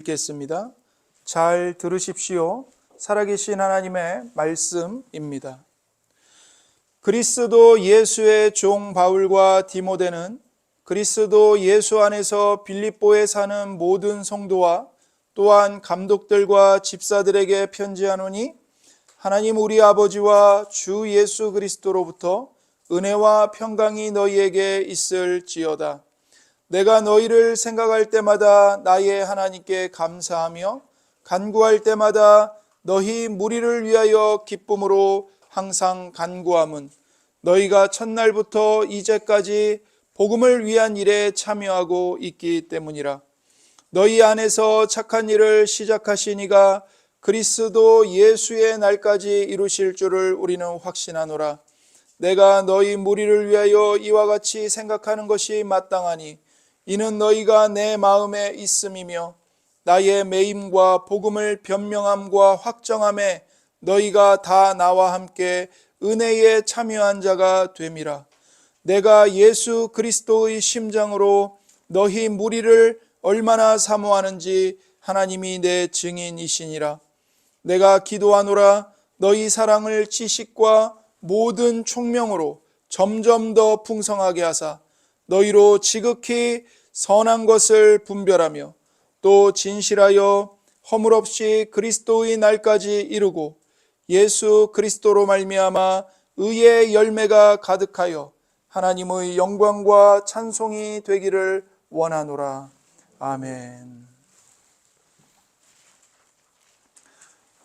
읽겠습니다. 잘 들으십시오. 살아계신 하나님의 말씀입니다. 그리스도 예수의 종 바울과 디모데는 그리스도 예수 안에서 빌립보에 사는 모든 성도와 또한 감독들과 집사들에게 편지하노니, 하나님 우리 아버지와 주 예수 그리스도로부터 은혜와 평강이 너희에게 있을지어다. 내가 너희를 생각할 때마다 나의 하나님께 감사하며 간구할 때마다 너희 무리를 위하여 기쁨으로 항상 간구함은 너희가 첫날부터 이제까지 복음을 위한 일에 참여하고 있기 때문이라. 너희 안에서 착한 일을 시작하신 이가 그리스도 예수의 날까지 이루실 줄을 우리는 확신하노라. 내가 너희 무리를 위하여 이와 같이 생각하는 것이 마땅하니 이는 너희가 내 마음에 있음이며 나의 매임과 복음을 변명함과 확정함에 너희가 다 나와 함께 은혜에 참여한 자가 됨이라. 내가 예수 그리스도의 심장으로 너희 무리를 얼마나 사모하는지 하나님이 내 증인이시니라. 내가 기도하노라. 너희 사랑을 지식과 모든 총명으로 점점 더 풍성하게 하사 너희로 지극히 선한 것을 분별하며 또 진실하여 허물 없이 그리스도의 날까지 이루고 예수 그리스도로 말미암아 의의 열매가 가득하여 하나님의 영광과 찬송이 되기를 원하노라. 아멘.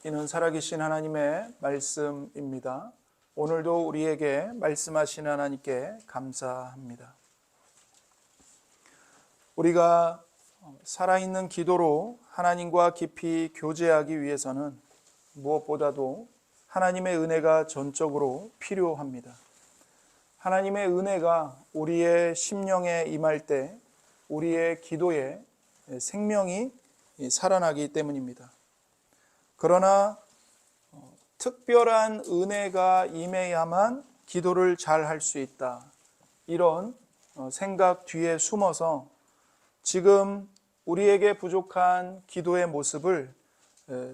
이는 살아계신 하나님의 말씀입니다. 오늘도 우리에게 말씀하신 하나님께 감사합니다. 우리가 살아있는 기도로 하나님과 깊이 교제하기 위해서는 무엇보다도 하나님의 은혜가 전적으로 필요합니다. 하나님의 은혜가 우리의 심령에 임할 때 우리의 기도에 생명이 살아나기 때문입니다. 그러나 특별한 은혜가 임해야만 기도를 잘 할 수 있다, 이런 생각 뒤에 숨어서 지금 우리에게 부족한 기도의 모습을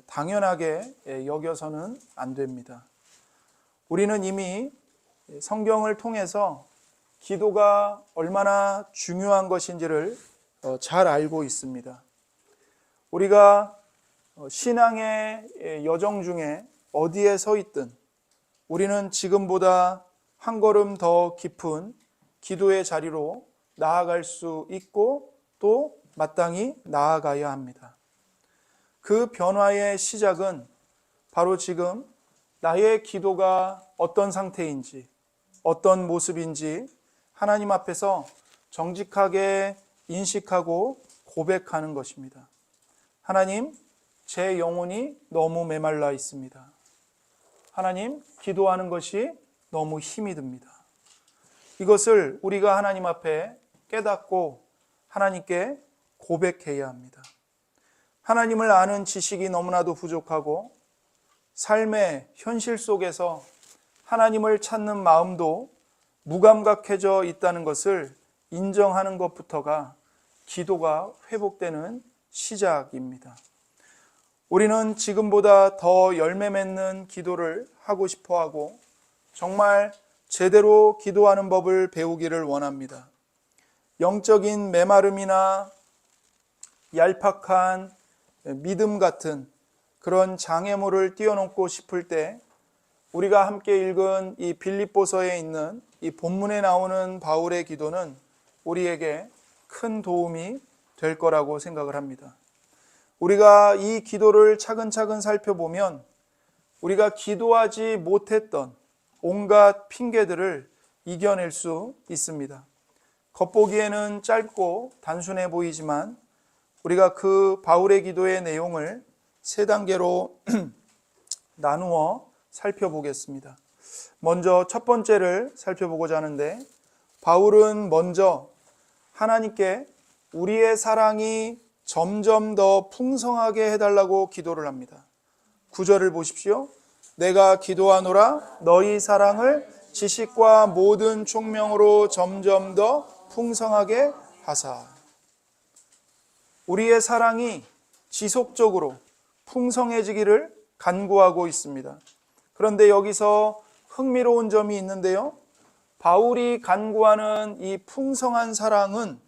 당연하게 여겨서는 안 됩니다. 우리는 이미 성경을 통해서 기도가 얼마나 중요한 것인지를 잘 알고 있습니다. 우리가 신앙의 여정 중에 어디에 서 있든 우리는 지금보다 한 걸음 더 깊은 기도의 자리로 나아갈 수 있고 또 마땅히 나아가야 합니다. 그 변화의 시작은 바로 지금 나의 기도가 어떤 상태인지, 어떤 모습인지 하나님 앞에서 정직하게 인식하고 고백하는 것입니다. 하나님, 제 영혼이 너무 메말라 있습니다. 하나님, 기도하는 것이 너무 힘이 듭니다. 이것을 우리가 하나님 앞에 깨닫고 하나님께 고백해야 합니다. 하나님을 아는 지식이 너무나도 부족하고 삶의 현실 속에서 하나님을 찾는 마음도 무감각해져 있다는 것을 인정하는 것부터가 기도가 회복되는 시작입니다. 우리는 지금보다 더 열매 맺는 기도를 하고 싶어하고 정말 제대로 기도하는 법을 배우기를 원합니다. 영적인 메마름이나 얄팍한 믿음 같은 그런 장애물을 뛰어넘고 싶을 때 우리가 함께 읽은 이 빌립보서에 있는 이 본문에 나오는 바울의 기도는 우리에게 큰 도움이 될 거라고 생각을 합니다. 우리가 이 기도를 차근차근 살펴보면 우리가 기도하지 못했던 온갖 핑계들을 이겨낼 수 있습니다. 겉보기에는 짧고 단순해 보이지만 우리가 그 바울의 기도의 내용을 세 단계로 나누어 살펴보겠습니다. 먼저 첫 번째를 살펴보고자 하는데, 바울은 먼저 하나님께 우리의 사랑이 점점 더 풍성하게 해달라고 기도를 합니다. 9절을 보십시오. 내가 기도하노라. 너희 사랑을 지식과 모든 총명으로 점점 더 풍성하게 하사. 우리의 사랑이 지속적으로 풍성해지기를 간구하고 있습니다. 그런데 여기서 흥미로운 점이 있는데요. 바울이 간구하는 이 풍성한 사랑은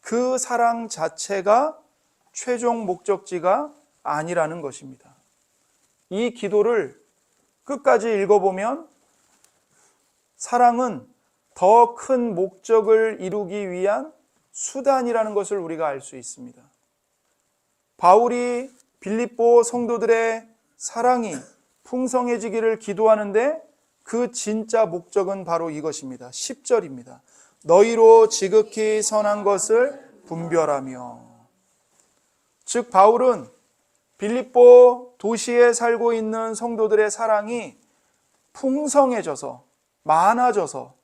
그 사랑 자체가 최종 목적지가 아니라는 것입니다. 이 기도를 끝까지 읽어보면 사랑은 더 큰 목적을 이루기 위한 수단이라는 것을 우리가 알 수 있습니다. 바울이 빌립보 성도들의 사랑이 풍성해지기를 기도하는데 그 진짜 목적은 바로 이것입니다. 10절입니다. 너희로 지극히 선한 것을 분별하며. 즉 바울은 빌립보 도시에 살고 있는 성도들의 사랑이 풍성해져서 많아져서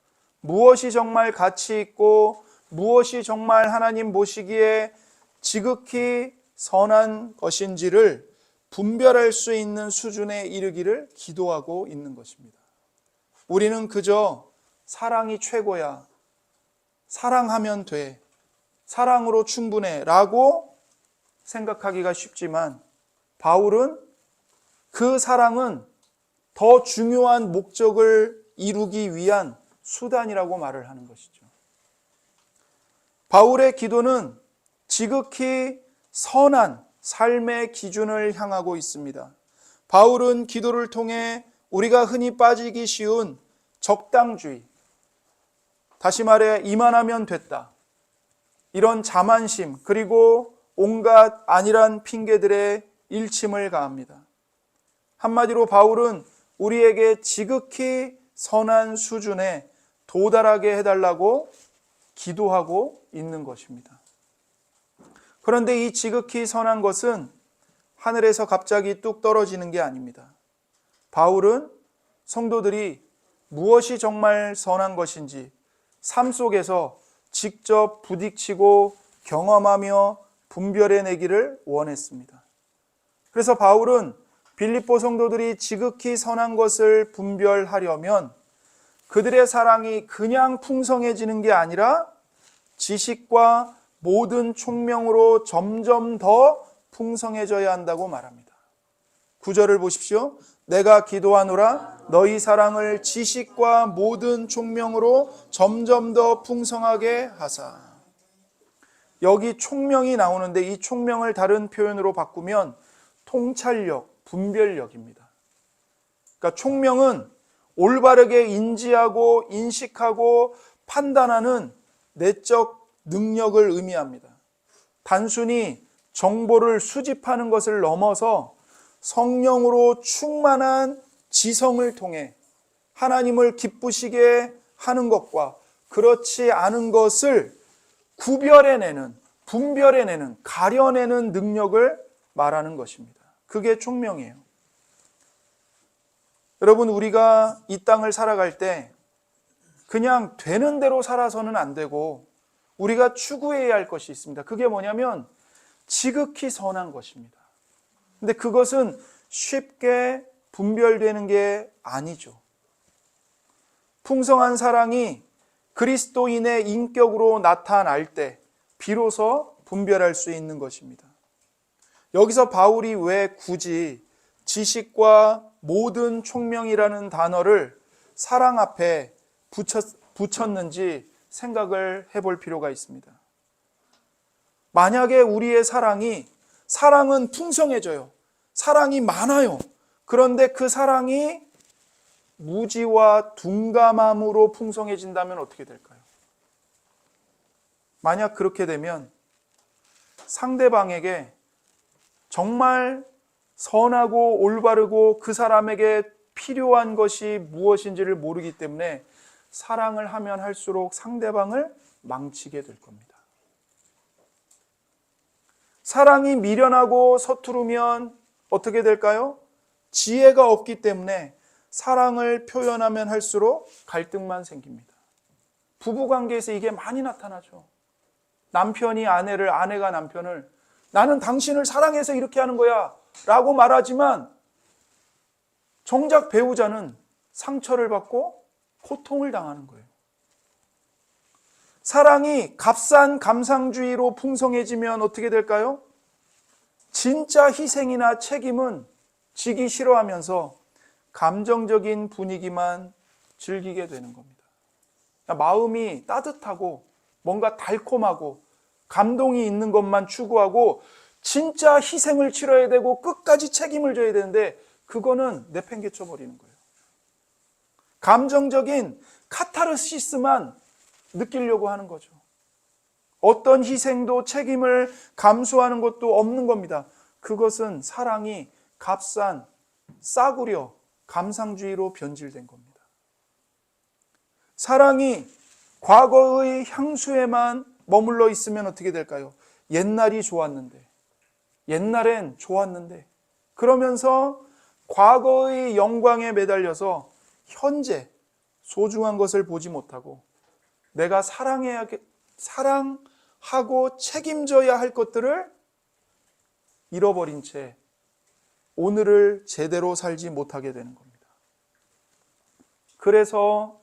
무엇이 정말 가치 있고 무엇이 정말 하나님 보시기에 지극히 선한 것인지를 분별할 수 있는 수준에 이르기를 기도하고 있는 것입니다. 우리는 그저 사랑이 최고야, 사랑하면 돼, 사랑으로 충분해 라고 생각하기가 쉽지만 바울은 그 사랑은 더 중요한 목적을 이루기 위한 수단이라고 말을 하는 것이죠. 바울의 기도는 지극히 선한 삶의 기준을 향하고 있습니다. 바울은 기도를 통해 우리가 흔히 빠지기 쉬운 적당주의, 다시 말해 이만하면 됐다, 이런 자만심, 그리고 온갖 안일한 핑계들의 일침을 가합니다. 한마디로 바울은 우리에게 지극히 선한 수준에 도달하게 해달라고 기도하고 있는 것입니다. 그런데 이 지극히 선한 것은 하늘에서 갑자기 뚝 떨어지는 게 아닙니다. 바울은 성도들이 무엇이 정말 선한 것인지 삶 속에서 직접 부딪히고 경험하며 분별해내기를 원했습니다. 그래서 바울은 빌립보 성도들이 지극히 선한 것을 분별하려면 그들의 사랑이 그냥 풍성해지는 게 아니라 지식과 모든 총명으로 점점 더 풍성해져야 한다고 말합니다. 9절을 보십시오. 내가 기도하노라 너희 사랑을 지식과 모든 총명으로 점점 더 풍성하게 하사. 여기 총명이 나오는데 이 총명을 다른 표현으로 바꾸면 통찰력, 분별력입니다. 그러니까 총명은 올바르게 인지하고 인식하고 판단하는 내적 능력을 의미합니다. 단순히 정보를 수집하는 것을 넘어서 성령으로 충만한 지성을 통해 하나님을 기쁘시게 하는 것과 그렇지 않은 것을 구별해내는, 분별해내는, 가려내는 능력을 말하는 것입니다. 그게 총명이에요. 여러분, 우리가 이 땅을 살아갈 때 그냥 되는 대로 살아서는 안 되고 우리가 추구해야 할 것이 있습니다. 그게 뭐냐면 지극히 선한 것입니다. 근데 그것은 쉽게 분별되는 게 아니죠. 풍성한 사랑이 그리스도인의 인격으로 나타날 때 비로소 분별할 수 있는 것입니다. 여기서 바울이 왜 굳이 지식과 모든 총명이라는 단어를 사랑 앞에 붙였는지 생각을 해볼 필요가 있습니다. 만약에 우리의 사랑은 풍성해져요. 사랑이 많아요. 그런데 그 사랑이 무지와 둔감함으로 풍성해진다면 어떻게 될까요? 만약 그렇게 되면 상대방에게 정말 선하고 올바르고 그 사람에게 필요한 것이 무엇인지를 모르기 때문에 사랑을 하면 할수록 상대방을 망치게 될 겁니다. 사랑이 미련하고 서투르면 어떻게 될까요? 지혜가 없기 때문에 사랑을 표현하면 할수록 갈등만 생깁니다. 부부관계에서 이게 많이 나타나죠. 남편이 아내를, 아내가 남편을 나는 당신을 사랑해서 이렇게 하는 거야 라고 말하지만 정작 배우자는 상처를 받고 고통을 당하는 거예요. 사랑이 값싼 감상주의로 풍성해지면 어떻게 될까요? 진짜 희생이나 책임은 지기 싫어하면서 감정적인 분위기만 즐기게 되는 겁니다. 마음이 따뜻하고 뭔가 달콤하고 감동이 있는 것만 추구하고 진짜 희생을 치러야 되고 끝까지 책임을 져야 되는데 그거는 내팽개쳐 버리는 거예요. 감정적인 카타르시스만 느끼려고 하는 거죠. 어떤 희생도 책임을 감수하는 것도 없는 겁니다. 그것은 사랑이 값싼 싸구려 감상주의로 변질된 겁니다. 사랑이 과거의 향수에만 머물러 있으면 어떻게 될까요? 옛날이 좋았는데, 옛날엔 좋았는데, 그러면서 과거의 영광에 매달려서 현재 소중한 것을 보지 못하고 내가 사랑하고 책임져야 할 것들을 잃어버린 채 오늘을 제대로 살지 못하게 되는 겁니다. 그래서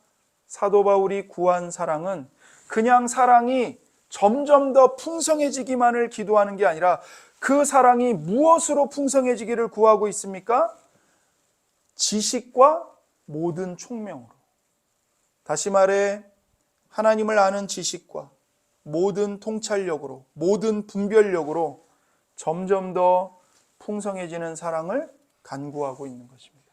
사도 바울이 구한 사랑은 그냥 사랑이 점점 더 풍성해지기만을 기도하는 게 아니라 그 사랑이 무엇으로 풍성해지기를 구하고 있습니까? 지식과 모든 총명으로. 다시 말해 하나님을 아는 지식과 모든 통찰력으로, 모든 분별력으로 점점 더 풍성해지는 사랑을 간구하고 있는 것입니다.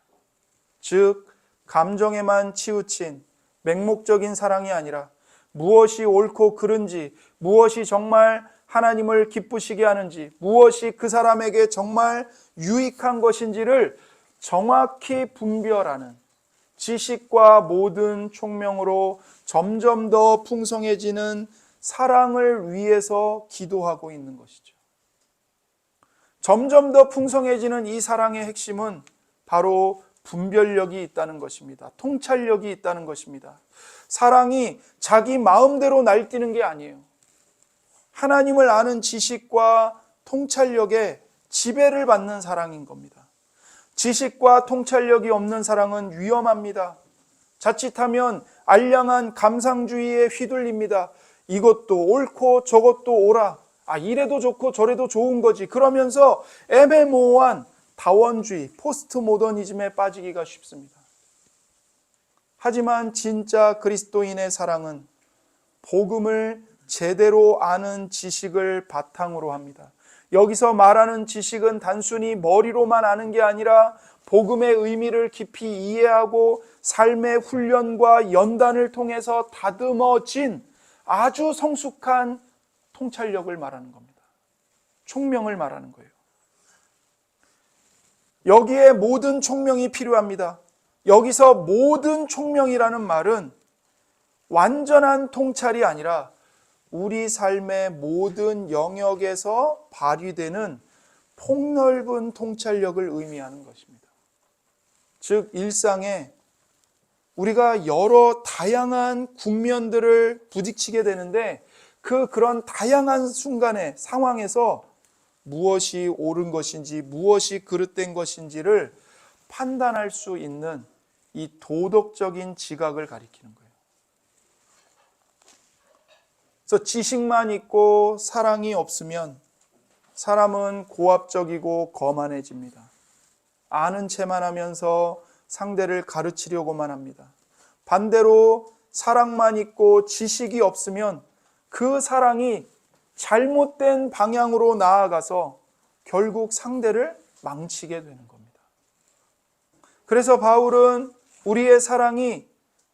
즉 감정에만 치우친 맹목적인 사랑이 아니라 무엇이 옳고 그른지, 무엇이 정말 하나님을 기쁘시게 하는지, 무엇이 그 사람에게 정말 유익한 것인지를 정확히 분별하는 지식과 모든 총명으로 점점 더 풍성해지는 사랑을 위해서 기도하고 있는 것이죠. 점점 더 풍성해지는 이 사랑의 핵심은 바로 분별력이 있다는 것입니다. 통찰력이 있다는 것입니다. 사랑이 자기 마음대로 날뛰는 게 아니에요. 하나님을 아는 지식과 통찰력에 지배를 받는 사랑인 겁니다. 지식과 통찰력이 없는 사랑은 위험합니다. 자칫하면 알량한 감상주의에 휘둘립니다. 이것도 옳고 저것도 옳아. 이래도 좋고 저래도 좋은 거지. 그러면서 애매모호한 다원주의, 포스트 모더니즘에 빠지기가 쉽습니다. 하지만 진짜 그리스도인의 사랑은 복음을 제대로 아는 지식을 바탕으로 합니다. 여기서 말하는 지식은 단순히 머리로만 아는 게 아니라 복음의 의미를 깊이 이해하고 삶의 훈련과 연단을 통해서 다듬어진 아주 성숙한 통찰력을 말하는 겁니다. 총명을 말하는 거예요. 여기에 모든 총명이 필요합니다. 여기서 모든 총명이라는 말은 완전한 통찰이 아니라 우리 삶의 모든 영역에서 발휘되는 폭넓은 통찰력을 의미하는 것입니다. 즉 일상에 우리가 여러 다양한 국면들을 부딪히게 되는데 그런 다양한 순간의 상황에서 무엇이 옳은 것인지 무엇이 그릇된 것인지를 판단할 수 있는 이 도덕적인 지각을 가리키는 거예요. 그래서 지식만 있고 사랑이 없으면 사람은 고압적이고 거만해집니다. 아는 체만 하면서 상대를 가르치려고만 합니다. 반대로 사랑만 있고 지식이 없으면 그 사랑이 잘못된 방향으로 나아가서 결국 상대를 망치게 되는 겁니다. 그래서 바울은 우리의 사랑이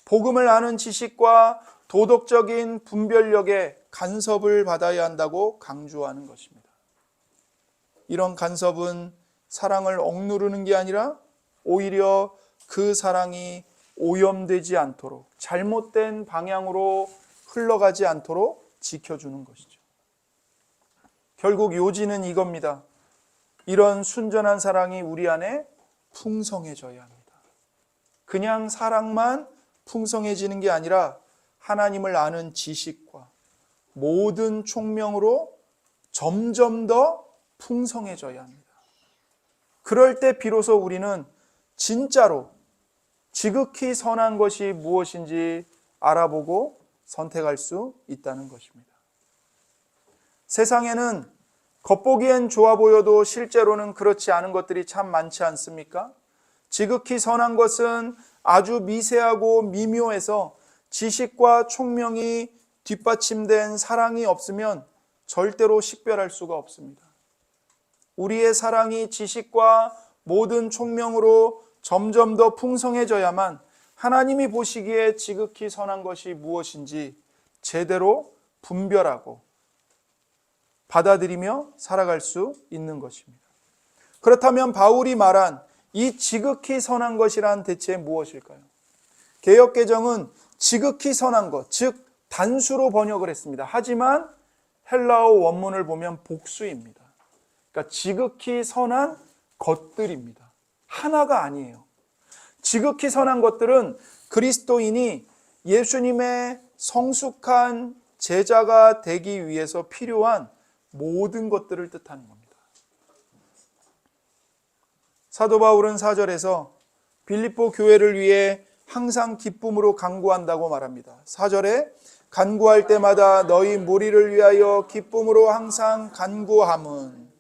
복음을 아는 지식과 도덕적인 분별력에 간섭을 받아야 한다고 강조하는 것입니다. 이런 간섭은 사랑을 억누르는 게 아니라 오히려 그 사랑이 오염되지 않도록 잘못된 방향으로 흘러가지 않도록 지켜주는 것이죠. 결국 요지는 이겁니다. 이런 순전한 사랑이 우리 안에 풍성해져야 합니다. 그냥 사랑만 풍성해지는 게 아니라 하나님을 아는 지식과 모든 총명으로 점점 더 풍성해져야 합니다. 그럴 때 비로소 우리는 진짜로 지극히 선한 것이 무엇인지 알아보고 선택할 수 있다는 것입니다. 세상에는 겉보기엔 좋아 보여도 실제로는 그렇지 않은 것들이 참 많지 않습니까? 지극히 선한 것은 아주 미세하고 미묘해서 지식과 총명이 뒷받침된 사랑이 없으면 절대로 식별할 수가 없습니다. 우리의 사랑이 지식과 모든 총명으로 점점 더 풍성해져야만 하나님이 보시기에 지극히 선한 것이 무엇인지 제대로 분별하고 받아들이며 살아갈 수 있는 것입니다. 그렇다면 바울이 말한 이 지극히 선한 것이란 대체 무엇일까요? 개역개정은 지극히 선한 것, 즉 단수로 번역을 했습니다. 하지만 헬라어 원문을 보면 복수입니다. 그러니까 지극히 선한 것들입니다. 하나가 아니에요. 지극히 선한 것들은 그리스도인이 예수님의 성숙한 제자가 되기 위해서 필요한 모든 것들을 뜻하는 겁니다. 사도 바울은 4절에서 빌립보 교회를 위해 항상 기쁨으로 간구한다고 말합니다. 4절에 간구할 때마다 너희 무리를 위하여 기쁨으로 항상 간구함은,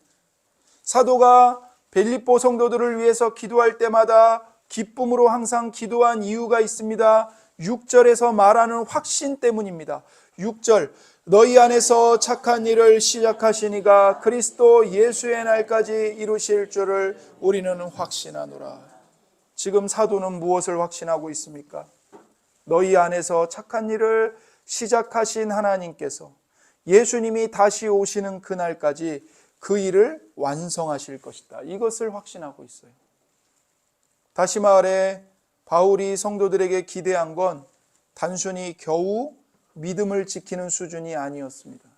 사도가 빌립보 성도들을 위해서 기도할 때마다 기쁨으로 항상 기도한 이유가 있습니다. 6절에서 말하는 확신 때문입니다. 6절, 너희 안에서 착한 일을 시작하시니가 그리스도 예수의 날까지 이루실 줄을 우리는 확신하노라. 지금 사도는 무엇을 확신하고 있습니까? 너희 안에서 착한 일을 시작하신 하나님께서 예수님이 다시 오시는 그날까지 그 일을 완성하실 것이다. 이것을 확신하고 있어요. 다시 말해 바울이 성도들에게 기대한 건 단순히 겨우 믿음을 지키는 수준이 아니었습니다.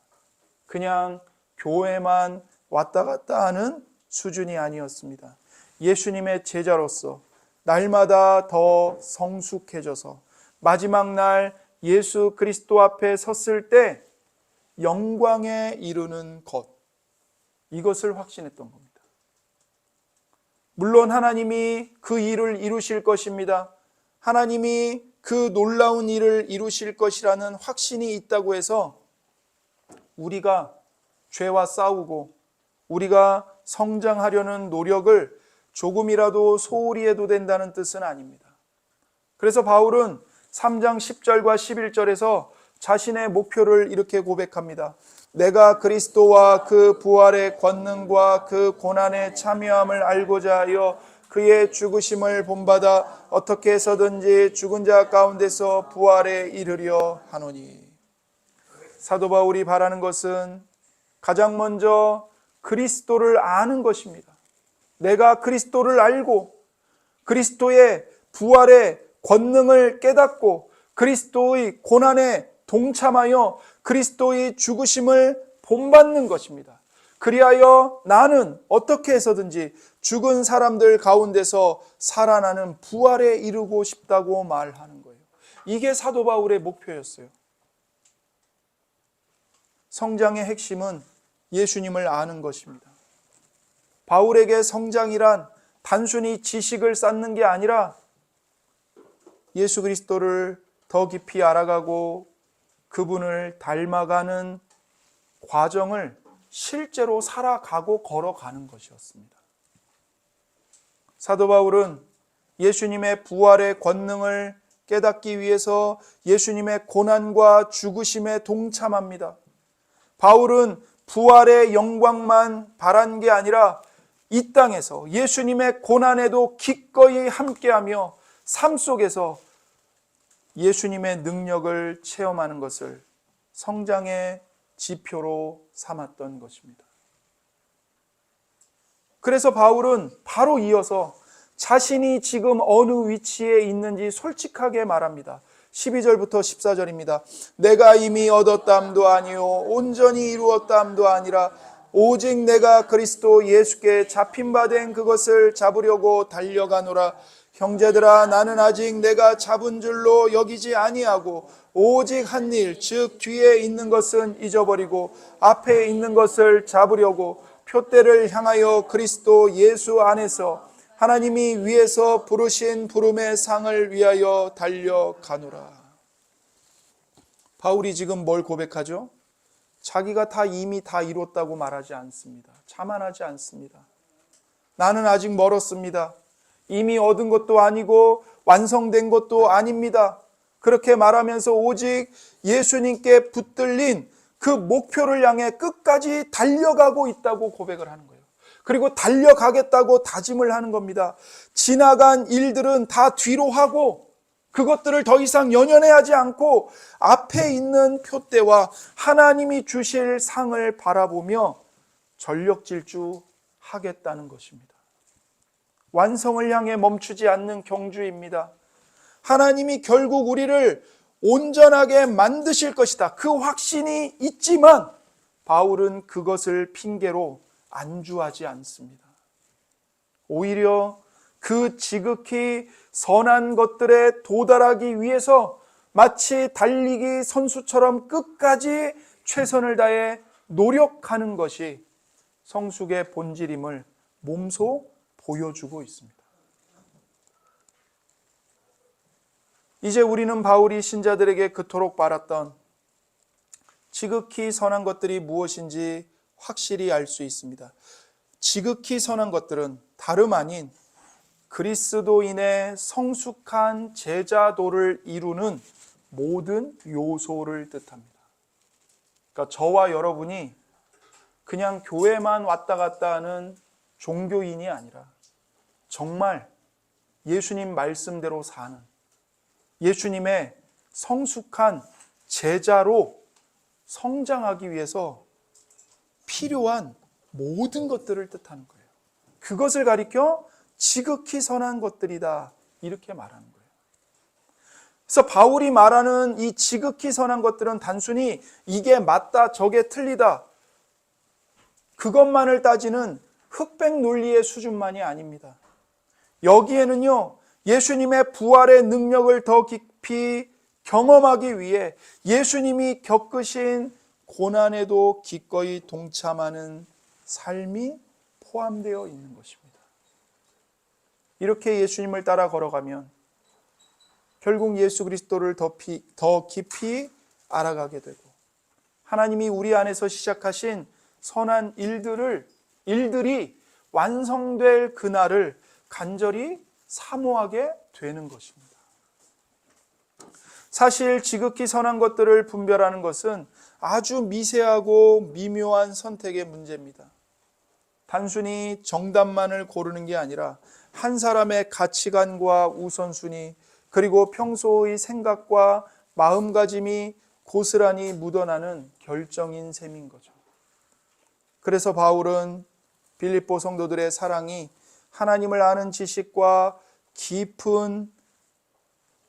그냥 교회만 왔다 갔다 하는 수준이 아니었습니다. 예수님의 제자로서 날마다 더 성숙해져서 마지막 날 예수 그리스도 앞에 섰을 때 영광에 이르는 것, 이것을 확신했던 겁니다. 물론 하나님이 그 일을 이루실 것입니다. 하나님이 그 놀라운 일을 이루실 것이라는 확신이 있다고 해서 우리가 죄와 싸우고 우리가 성장하려는 노력을 조금이라도 소홀히 해도 된다는 뜻은 아닙니다. 그래서 바울은 3장 10절과 11절에서 자신의 목표를 이렇게 고백합니다. 내가 그리스도와 그 부활의 권능과 그 고난의 참여함을 알고자 하여 그의 죽으심을 본받아 어떻게 해서든지 죽은 자 가운데서 부활에 이르려 하노니. 사도 바울이 바라는 것은 가장 먼저 그리스도를 아는 것입니다. 내가 그리스도를 알고 그리스도의 부활의 권능을 깨닫고 그리스도의 고난에 동참하여 그리스도의 죽으심을 본받는 것입니다. 그리하여 나는 어떻게 해서든지 죽은 사람들 가운데서 살아나는 부활에 이르고 싶다고 말하는 거예요. 이게 사도 바울의 목표였어요. 성장의 핵심은 예수님을 아는 것입니다. 바울에게 성장이란 단순히 지식을 쌓는 게 아니라 예수 그리스도를 더 깊이 알아가고 그분을 닮아가는 과정을 실제로 살아가고 걸어가는 것이었습니다. 사도 바울은 예수님의 부활의 권능을 깨닫기 위해서 예수님의 고난과 죽으심에 동참합니다. 바울은 부활의 영광만 바란 게 아니라 이 땅에서 예수님의 고난에도 기꺼이 함께하며 삶 속에서 예수님의 능력을 체험하는 것을 성장의 지표로 삼았던 것입니다. 그래서 바울은 바로 이어서 자신이 지금 어느 위치에 있는지 솔직하게 말합니다. 12절부터 14절입니다. 내가 이미 얻었담도 아니요 온전히 이루었담도 아니라 오직 내가 그리스도 예수께 잡힌 바 된 그것을 잡으려고 달려가노라. 형제들아, 나는 아직 내가 잡은 줄로 여기지 아니하고 오직 한 일, 즉 뒤에 있는 것은 잊어버리고 앞에 있는 것을 잡으려고 표대를 향하여 그리스도 예수 안에서 하나님이 위에서 부르신 부름의 상을 위하여 달려가노라. 바울이 지금 뭘 고백하죠? 자기가 이미 다 이뤘다고 말하지 않습니다. 자만하지 않습니다. 나는 아직 멀었습니다. 이미 얻은 것도 아니고 완성된 것도 아닙니다. 그렇게 말하면서 오직 예수님께 붙들린 그 목표를 향해 끝까지 달려가고 있다고 고백을 하는 거예요. 그리고 달려가겠다고 다짐을 하는 겁니다. 지나간 일들은 다 뒤로 하고 그것들을 더 이상 연연해하지 않고 앞에 있는 표대와 하나님이 주실 상을 바라보며 전력 질주하겠다는 것입니다. 완성을 향해 멈추지 않는 경주입니다. 하나님이 결국 우리를 온전하게 만드실 것이다. 그 확신이 있지만 바울은 그것을 핑계로 안주하지 않습니다. 오히려 그 지극히 선한 것들에 도달하기 위해서 마치 달리기 선수처럼 끝까지 최선을 다해 노력하는 것이 성숙의 본질임을 몸소 보여주고 있습니다. 이제 우리는 바울이 신자들에게 그토록 말했던 지극히 선한 것들이 무엇인지 확실히 알 수 있습니다. 지극히 선한 것들은 다름 아닌 그리스도인의 성숙한 제자도를 이루는 모든 요소를 뜻합니다. 그러니까 저와 여러분이 그냥 교회만 왔다 갔다 하는 종교인이 아니라 정말 예수님 말씀대로 사는 예수님의 성숙한 제자로 성장하기 위해서 필요한 모든 것들을 뜻하는 거예요. 그것을 가리켜 지극히 선한 것들이다 이렇게 말하는 거예요. 그래서 바울이 말하는 이 지극히 선한 것들은 단순히 이게 맞다 저게 틀리다 그것만을 따지는 흑백 논리의 수준만이 아닙니다. 여기에는요 예수님의 부활의 능력을 더 깊이 경험하기 위해 예수님이 겪으신 고난에도 기꺼이 동참하는 삶이 포함되어 있는 것입니다. 이렇게 예수님을 따라 걸어가면 결국 예수 그리스도를 더 깊이 알아가게 되고 하나님이 우리 안에서 시작하신 선한 일들이 완성될 그날을 간절히 사모하게 되는 것입니다. 사실 지극히 선한 것들을 분별하는 것은 아주 미세하고 미묘한 선택의 문제입니다. 단순히 정답만을 고르는 게 아니라 한 사람의 가치관과 우선순위 그리고 평소의 생각과 마음가짐이 고스란히 묻어나는 결정인 셈인 거죠. 그래서 바울은 빌립보 성도들의 사랑이 하나님을 아는 지식과 깊은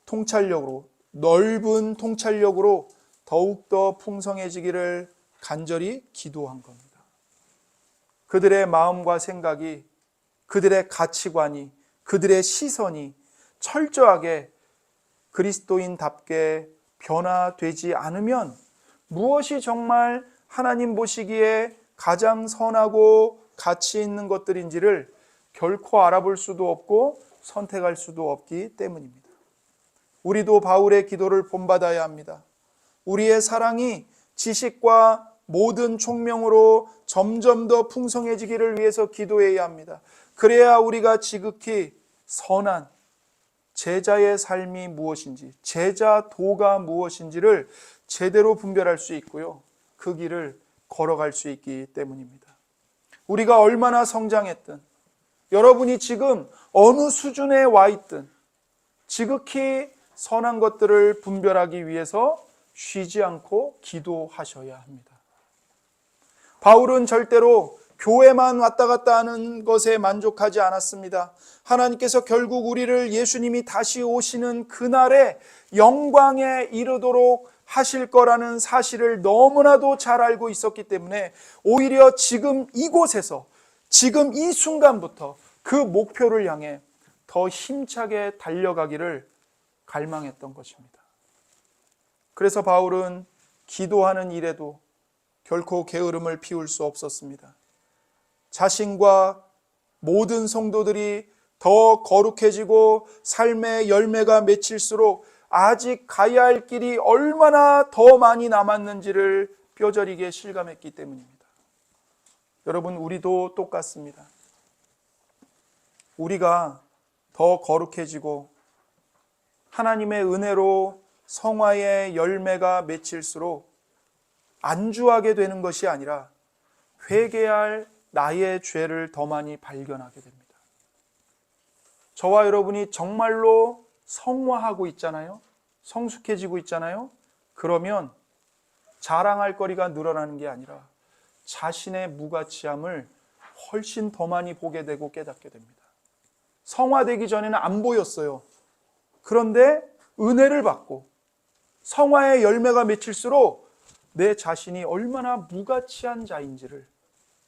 통찰력으로 넓은 통찰력으로 더욱더 풍성해지기를 간절히 기도한 겁니다. 그들의 마음과 생각이 그들의 가치관이 그들의 시선이 철저하게 그리스도인답게 변화되지 않으면 무엇이 정말 하나님 보시기에 가장 선하고 가치 있는 것들인지를 결코 알아볼 수도 없고 선택할 수도 없기 때문입니다. 우리도 바울의 기도를 본받아야 합니다. 우리의 사랑이 지식과 모든 총명으로 점점 더 풍성해지기를 위해서 기도해야 합니다. 그래야 우리가 지극히 선한 제자의 삶이 무엇인지, 제자도가 무엇인지를 제대로 분별할 수 있고요. 그 길을 걸어갈 수 있기 때문입니다. 우리가 얼마나 성장했든, 여러분이 지금 어느 수준에 와 있든 지극히 선한 것들을 분별하기 위해서 쉬지 않고 기도하셔야 합니다. 바울은 절대로 교회만 왔다 갔다 하는 것에 만족하지 않았습니다. 하나님께서 결국 우리를 예수님이 다시 오시는 그날에 영광에 이르도록 하실 거라는 사실을 너무나도 잘 알고 있었기 때문에 오히려 지금 이곳에서 지금 이 순간부터 그 목표를 향해 더 힘차게 달려가기를 갈망했던 것입니다. 그래서 바울은 기도하는 일에도 결코 게으름을 피울 수 없었습니다. 자신과 모든 성도들이 더 거룩해지고 삶의 열매가 맺힐수록 아직 가야 할 길이 얼마나 더 많이 남았는지를 뼈저리게 실감했기 때문입니다. 여러분, 우리도 똑같습니다. 우리가 더 거룩해지고 하나님의 은혜로 성화의 열매가 맺힐수록 안주하게 되는 것이 아니라 회개할 나의 죄를 더 많이 발견하게 됩니다. 저와 여러분이 정말로 성화하고 있잖아요. 성숙해지고 있잖아요. 그러면 자랑할 거리가 늘어나는 게 아니라 자신의 무가치함을 훨씬 더 많이 보게 되고 깨닫게 됩니다. 성화되기 전에는 안 보였어요. 그런데 은혜를 받고 성화의 열매가 맺힐수록 내 자신이 얼마나 무가치한 자인지를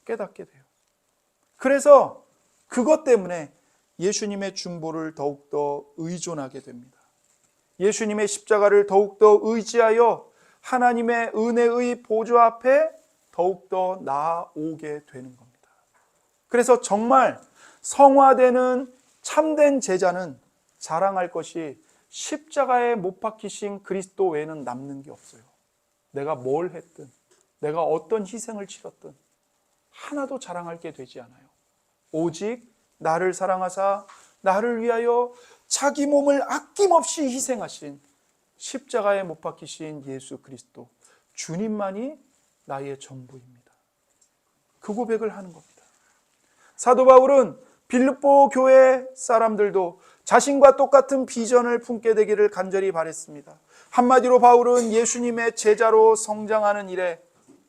깨닫게 돼요. 그래서 그것 때문에 예수님의 중보를 더욱더 의존하게 됩니다. 예수님의 십자가를 더욱더 의지하여 하나님의 은혜의 보좌 앞에 더욱더 나아오게 되는 겁니다. 그래서 정말 성화되는 참된 제자는 자랑할 것이 십자가에 못 박히신 그리스도 외에는 남는 게 없어요. 내가 뭘 했든, 내가 어떤 희생을 치렀든 하나도 자랑할 게 되지 않아요. 오직 나를 사랑하사 나를 위하여 자기 몸을 아낌없이 희생하신 십자가에 못 박히신 예수 그리스도, 주님만이 나의 전부입니다. 그 고백을 하는 겁니다. 사도 바울은 빌립보 교회 사람들도 자신과 똑같은 비전을 품게 되기를 간절히 바랬습니다. 한마디로 바울은 예수님의 제자로 성장하는 일에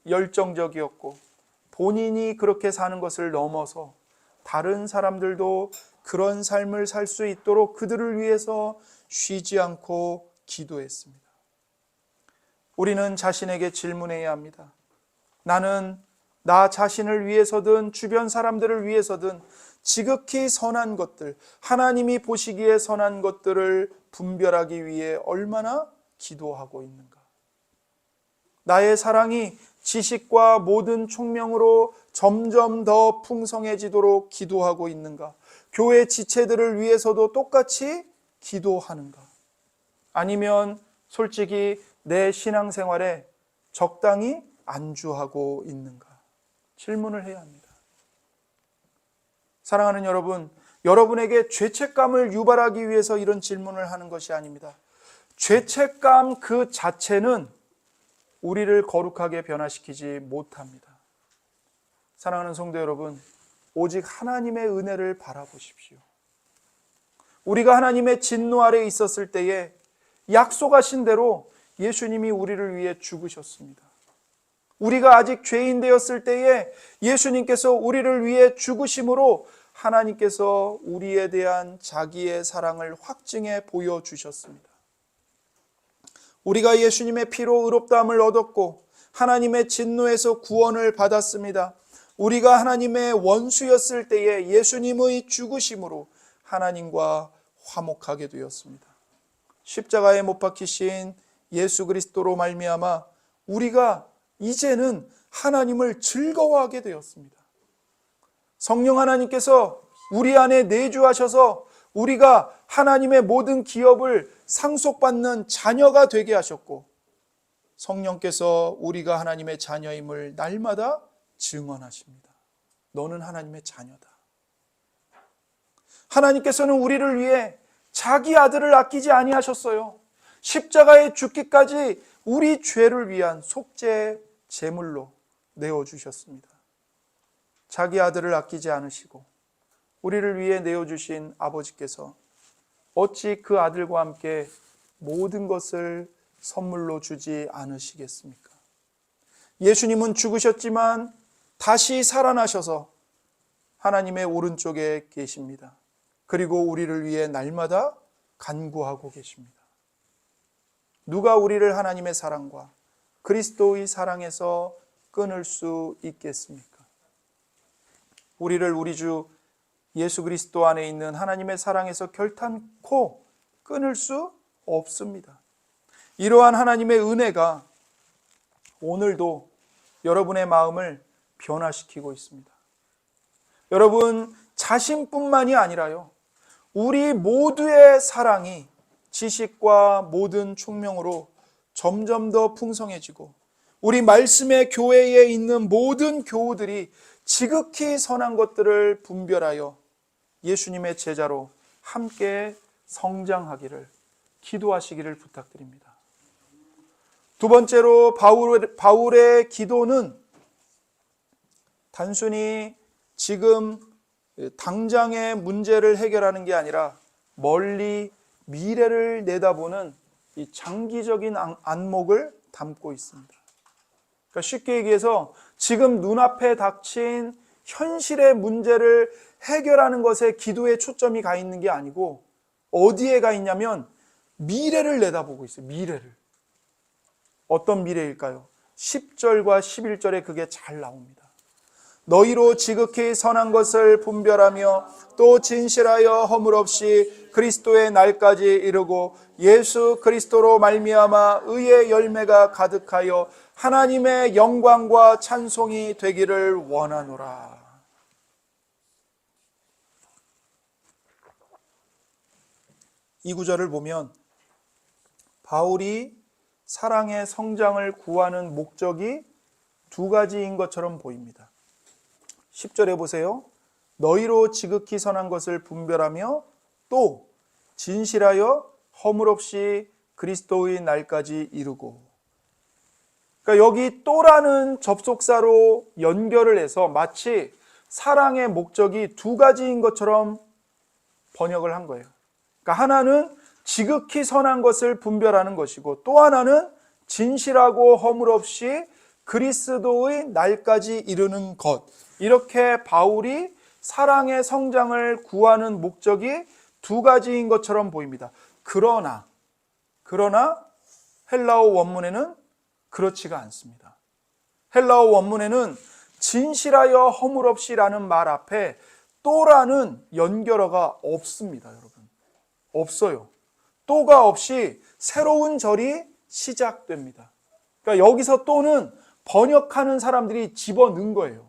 열정적이었고 본인이 그렇게 사는 것을 넘어서 다른 사람들도 그런 삶을 살 수 있도록 그들을 위해서 쉬지 않고 기도했습니다. 우리는 자신에게 질문해야 합니다. 나는 나 자신을 위해서든 주변 사람들을 위해서든 지극히 선한 것들, 하나님이 보시기에 선한 것들을 분별하기 위해 얼마나 기도하고 있는가? 나의 사랑이 지식과 모든 총명으로 점점 더 풍성해지도록 기도하고 있는가? 교회 지체들을 위해서도 똑같이 기도하는가? 아니면 솔직히 내 신앙생활에 적당히 안주하고 있는가? 질문을 해야 합니다. 사랑하는 여러분, 여러분에게 죄책감을 유발하기 위해서 이런 질문을 하는 것이 아닙니다. 죄책감 그 자체는 우리를 거룩하게 변화시키지 못합니다. 사랑하는 성도 여러분, 오직 하나님의 은혜를 바라보십시오. 우리가 하나님의 진노 아래에 있었을 때에 약속하신 대로 예수님이 우리를 위해 죽으셨습니다. 우리가 아직 죄인 되었을 때에 예수님께서 우리를 위해 죽으심으로 하나님께서 우리에 대한 자기의 사랑을 확증해 보여주셨습니다. 우리가 예수님의 피로 의롭다함을 얻었고 하나님의 진노에서 구원을 받았습니다. 우리가 하나님의 원수였을 때에 예수님의 죽으심으로 하나님과 화목하게 되었습니다. 십자가에 못 박히신 예수 그리스도로 말미암아 우리가 이제는 하나님을 즐거워하게 되었습니다. 성령 하나님께서 우리 안에 내주하셔서 우리가 하나님의 모든 기업을 상속받는 자녀가 되게 하셨고 성령께서 우리가 하나님의 자녀임을 날마다 증언하십니다. 너는 하나님의 자녀다. 하나님께서는 우리를 위해 자기 아들을 아끼지 아니하셨어요. 십자가에 죽기까지 우리 죄를 위한 속죄 제물로 내어주셨습니다. 자기 아들을 아끼지 않으시고 우리를 위해 내어주신 아버지께서 어찌 그 아들과 함께 모든 것을 선물로 주지 않으시겠습니까? 예수님은 죽으셨지만 다시 살아나셔서 하나님의 오른쪽에 계십니다. 그리고 우리를 위해 날마다 간구하고 계십니다. 누가 우리를 하나님의 사랑과 그리스도의 사랑에서 끊을 수 있겠습니까? 우리를 우리 주 예수 그리스도 안에 있는 하나님의 사랑에서 결탄코 끊을 수 없습니다. 이러한 하나님의 은혜가 오늘도 여러분의 마음을 변화시키고 있습니다. 여러분 자신뿐만이 아니라요, 우리 모두의 사랑이 지식과 모든 총명으로 점점 더 풍성해지고 우리 말씀의 교회에 있는 모든 교우들이 지극히 선한 것들을 분별하여 예수님의 제자로 함께 성장하기를 기도하시기를 부탁드립니다. 두 번째로 바울의 기도는 단순히 지금 당장의 문제를 해결하는 게 아니라 멀리 미래를 내다보는 이 장기적인 안목을 담고 있습니다. 그러니까 쉽게 얘기해서 지금 눈앞에 닥친 현실의 문제를 해결하는 것에 기도의 초점이 가 있는 게 아니고 어디에 가 있냐면 미래를 내다보고 있어요. 미래를. 어떤 미래일까요? 10절과 11절에 그게 잘 나옵니다. 너희로 지극히 선한 것을 분별하며 또 진실하여 허물 없이 그리스도의 날까지 이르고 예수 그리스도로 말미암아 의의 열매가 가득하여 하나님의 영광과 찬송이 되기를 원하노라. 이 구절을 보면 바울이 사랑의 성장을 구하는 목적이 두 가지인 것처럼 보입니다. 10절에 보세요. 너희로 지극히 선한 것을 분별하며 또 진실하여 허물 없이 그리스도의 날까지 이루고. 그러니까 여기 또라는 접속사로 연결을 해서 마치 사랑의 목적이 두 가지인 것처럼 번역을 한 거예요. 그러니까 하나는 지극히 선한 것을 분별하는 것이고 또 하나는 진실하고 허물 없이 그리스도의 날까지 이르는 것. 이렇게 바울이 사랑의 성장을 구하는 목적이 두 가지인 것처럼 보입니다. 그러나 헬라어 원문에는 그렇지가 않습니다. 헬라어 원문에는 진실하여 허물 없이라는 말 앞에 또라는 연결어가 없습니다, 여러분. 없어요. 또가 없이 새로운 절이 시작됩니다. 그러니까 여기서 또는 번역하는 사람들이 집어넣은 거예요.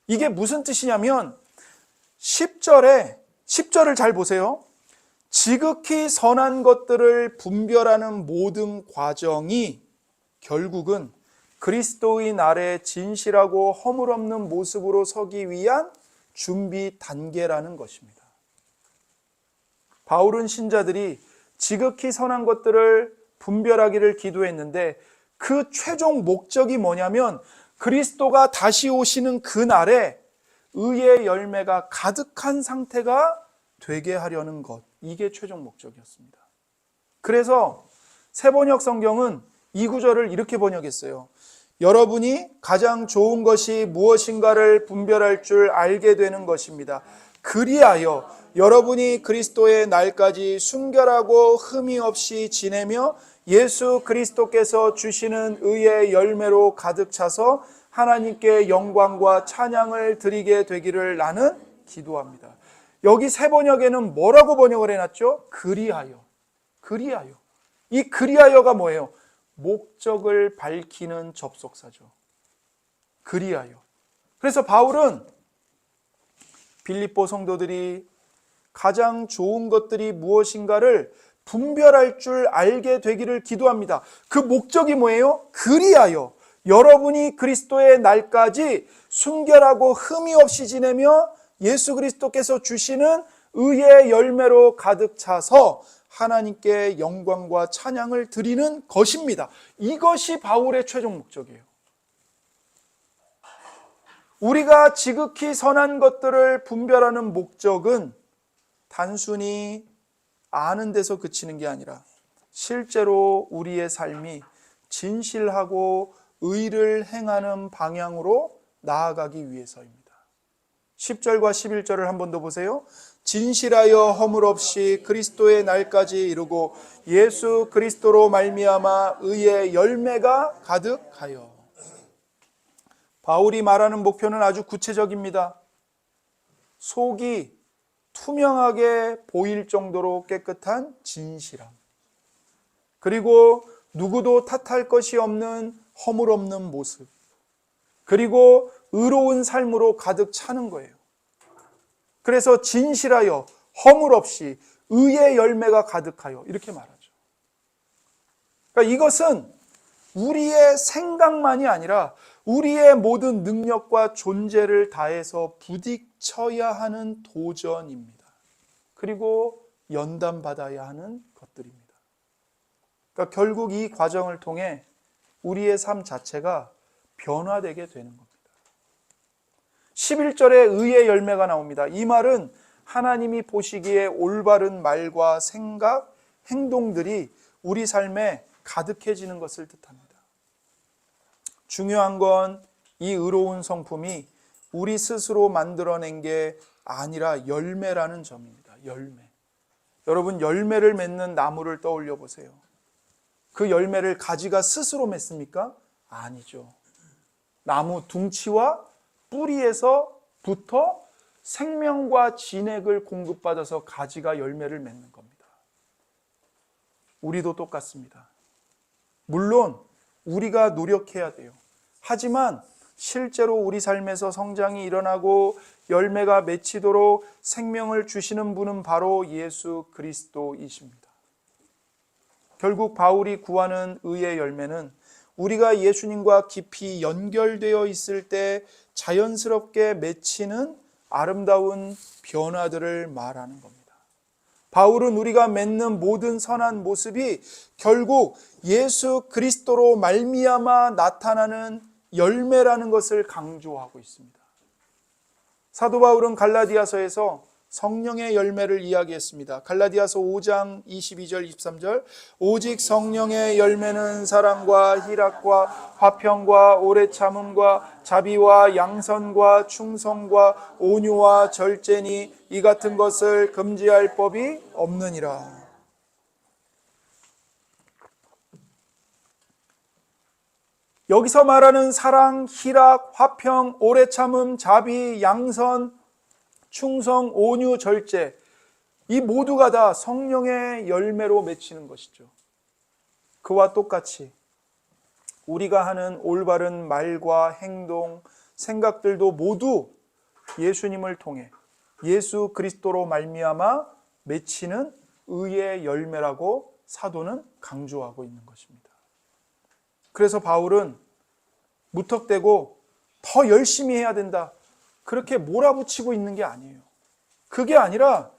이게 무슨 뜻이냐면 10절을 잘 보세요. 지극히 선한 것들을 분별하는 모든 과정이 결국은 그리스도의 날에 진실하고 허물 없는 모습으로 서기 위한 준비 단계라는 것입니다. 바울은 신자들이 지극히 선한 것들을 분별하기를 기도했는데 그 최종 목적이 뭐냐면 그리스도가 다시 오시는 그날에 의의 열매가 가득한 상태가 되게 하려는 것. 이게 최종 목적이었습니다. 그래서 새번역 성경은 이 구절을 이렇게 번역했어요. 여러분이 가장 좋은 것이 무엇인가를 분별할 줄 알게 되는 것입니다. 그리하여 여러분이 그리스도의 날까지 순결하고 흠이 없이 지내며 예수 그리스도께서 주시는 의의 열매로 가득 차서 하나님께 영광과 찬양을 드리게 되기를 나는 기도합니다. 여기 새 번역에는 뭐라고 번역을 해놨죠? 그리하여. 이 그리하여가 뭐예요? 목적을 밝히는 접속사죠. 그리하여. 그래서 바울은 빌립보 성도들이 가장 좋은 것들이 무엇인가를 분별할 줄 알게 되기를 기도합니다. 그 목적이 뭐예요? 그리하여 여러분이 그리스도의 날까지 순결하고 흠이 없이 지내며 예수 그리스도께서 주시는 의의 열매로 가득 차서 하나님께 영광과 찬양을 드리는 것입니다. 이것이 바울의 최종 목적이에요. 우리가 지극히 선한 것들을 분별하는 목적은 단순히 아는 데서 그치는 게 아니라 실제로 우리의 삶이 진실하고 의를 행하는 방향으로 나아가기 위해서입니다. 10절과 11절을 한 번 더 보세요. 진실하여 허물 없이 그리스도의 날까지 이루고 예수 그리스도로 말미암아 의의 열매가 가득하여. 바울이 말하는 목표는 아주 구체적입니다. 속이 투명하게 보일 정도로 깨끗한 진실함. 그리고 누구도 탓할 것이 없는 허물 없는 모습. 그리고 의로운 삶으로 가득 차는 거예요. 그래서 진실하여 허물 없이 의의 열매가 가득하여 이렇게 말하죠. 그러니까 이것은 우리의 생각만이 아니라 우리의 모든 능력과 존재를 다해서 부딪혀야 하는 도전입니다. 그리고 연단받아야 하는 것들입니다. 그러니까 결국 이 과정을 통해 우리의 삶 자체가 변화되게 되는 겁니다. 11절에 의의 열매가 나옵니다. 이 말은 하나님이 보시기에 올바른 말과 생각, 행동들이 우리 삶에 가득해지는 것을 뜻합니다. 중요한 건 이 의로운 성품이 우리 스스로 만들어낸 게 아니라 열매라는 점입니다. 열매. 여러분, 열매를 맺는 나무를 떠올려 보세요. 그 열매를 가지가 스스로 맺습니까? 아니죠. 나무 둥치와 뿌리에서부터 생명과 진액을 공급받아서 가지가 열매를 맺는 겁니다. 우리도 똑같습니다. 물론 우리가 노력해야 돼요. 하지만 실제로 우리 삶에서 성장이 일어나고 열매가 맺히도록 생명을 주시는 분은 바로 예수 그리스도이십니다. 결국 바울이 구하는 의의 열매는 우리가 예수님과 깊이 연결되어 있을 때 자연스럽게 맺히는 아름다운 변화들을 말하는 겁니다. 바울은 우리가 맺는 모든 선한 모습이 결국 예수 그리스도로 말미암아 나타나는 열매라는 것을 강조하고 있습니다. 사도 바울은 갈라디아서에서 성령의 열매를 이야기했습니다. 갈라디아서 5장 22절 23절 오직 성령의 열매는 사랑과 희락과 화평과 오래 참음과 자비와 양선과 충성과 온유와 절제니 이 같은 것을 금지할 법이 없느니라. 여기서 말하는 사랑, 희락, 화평, 오래 참음, 자비, 양선, 충성, 온유, 절제, 이 모두가 다 성령의 열매로 맺히는 것이죠. 그와 똑같이 우리가 하는 올바른 말과 행동, 생각들도 모두 예수님을 통해 예수 그리스도로 말미암아 맺히는 의의 열매라고 사도는 강조하고 있는 것입니다. 그래서 바울은 무턱대고 더 열심히 해야 된다, 그렇게 몰아붙이고 있는 게 아니에요. 그게 아니라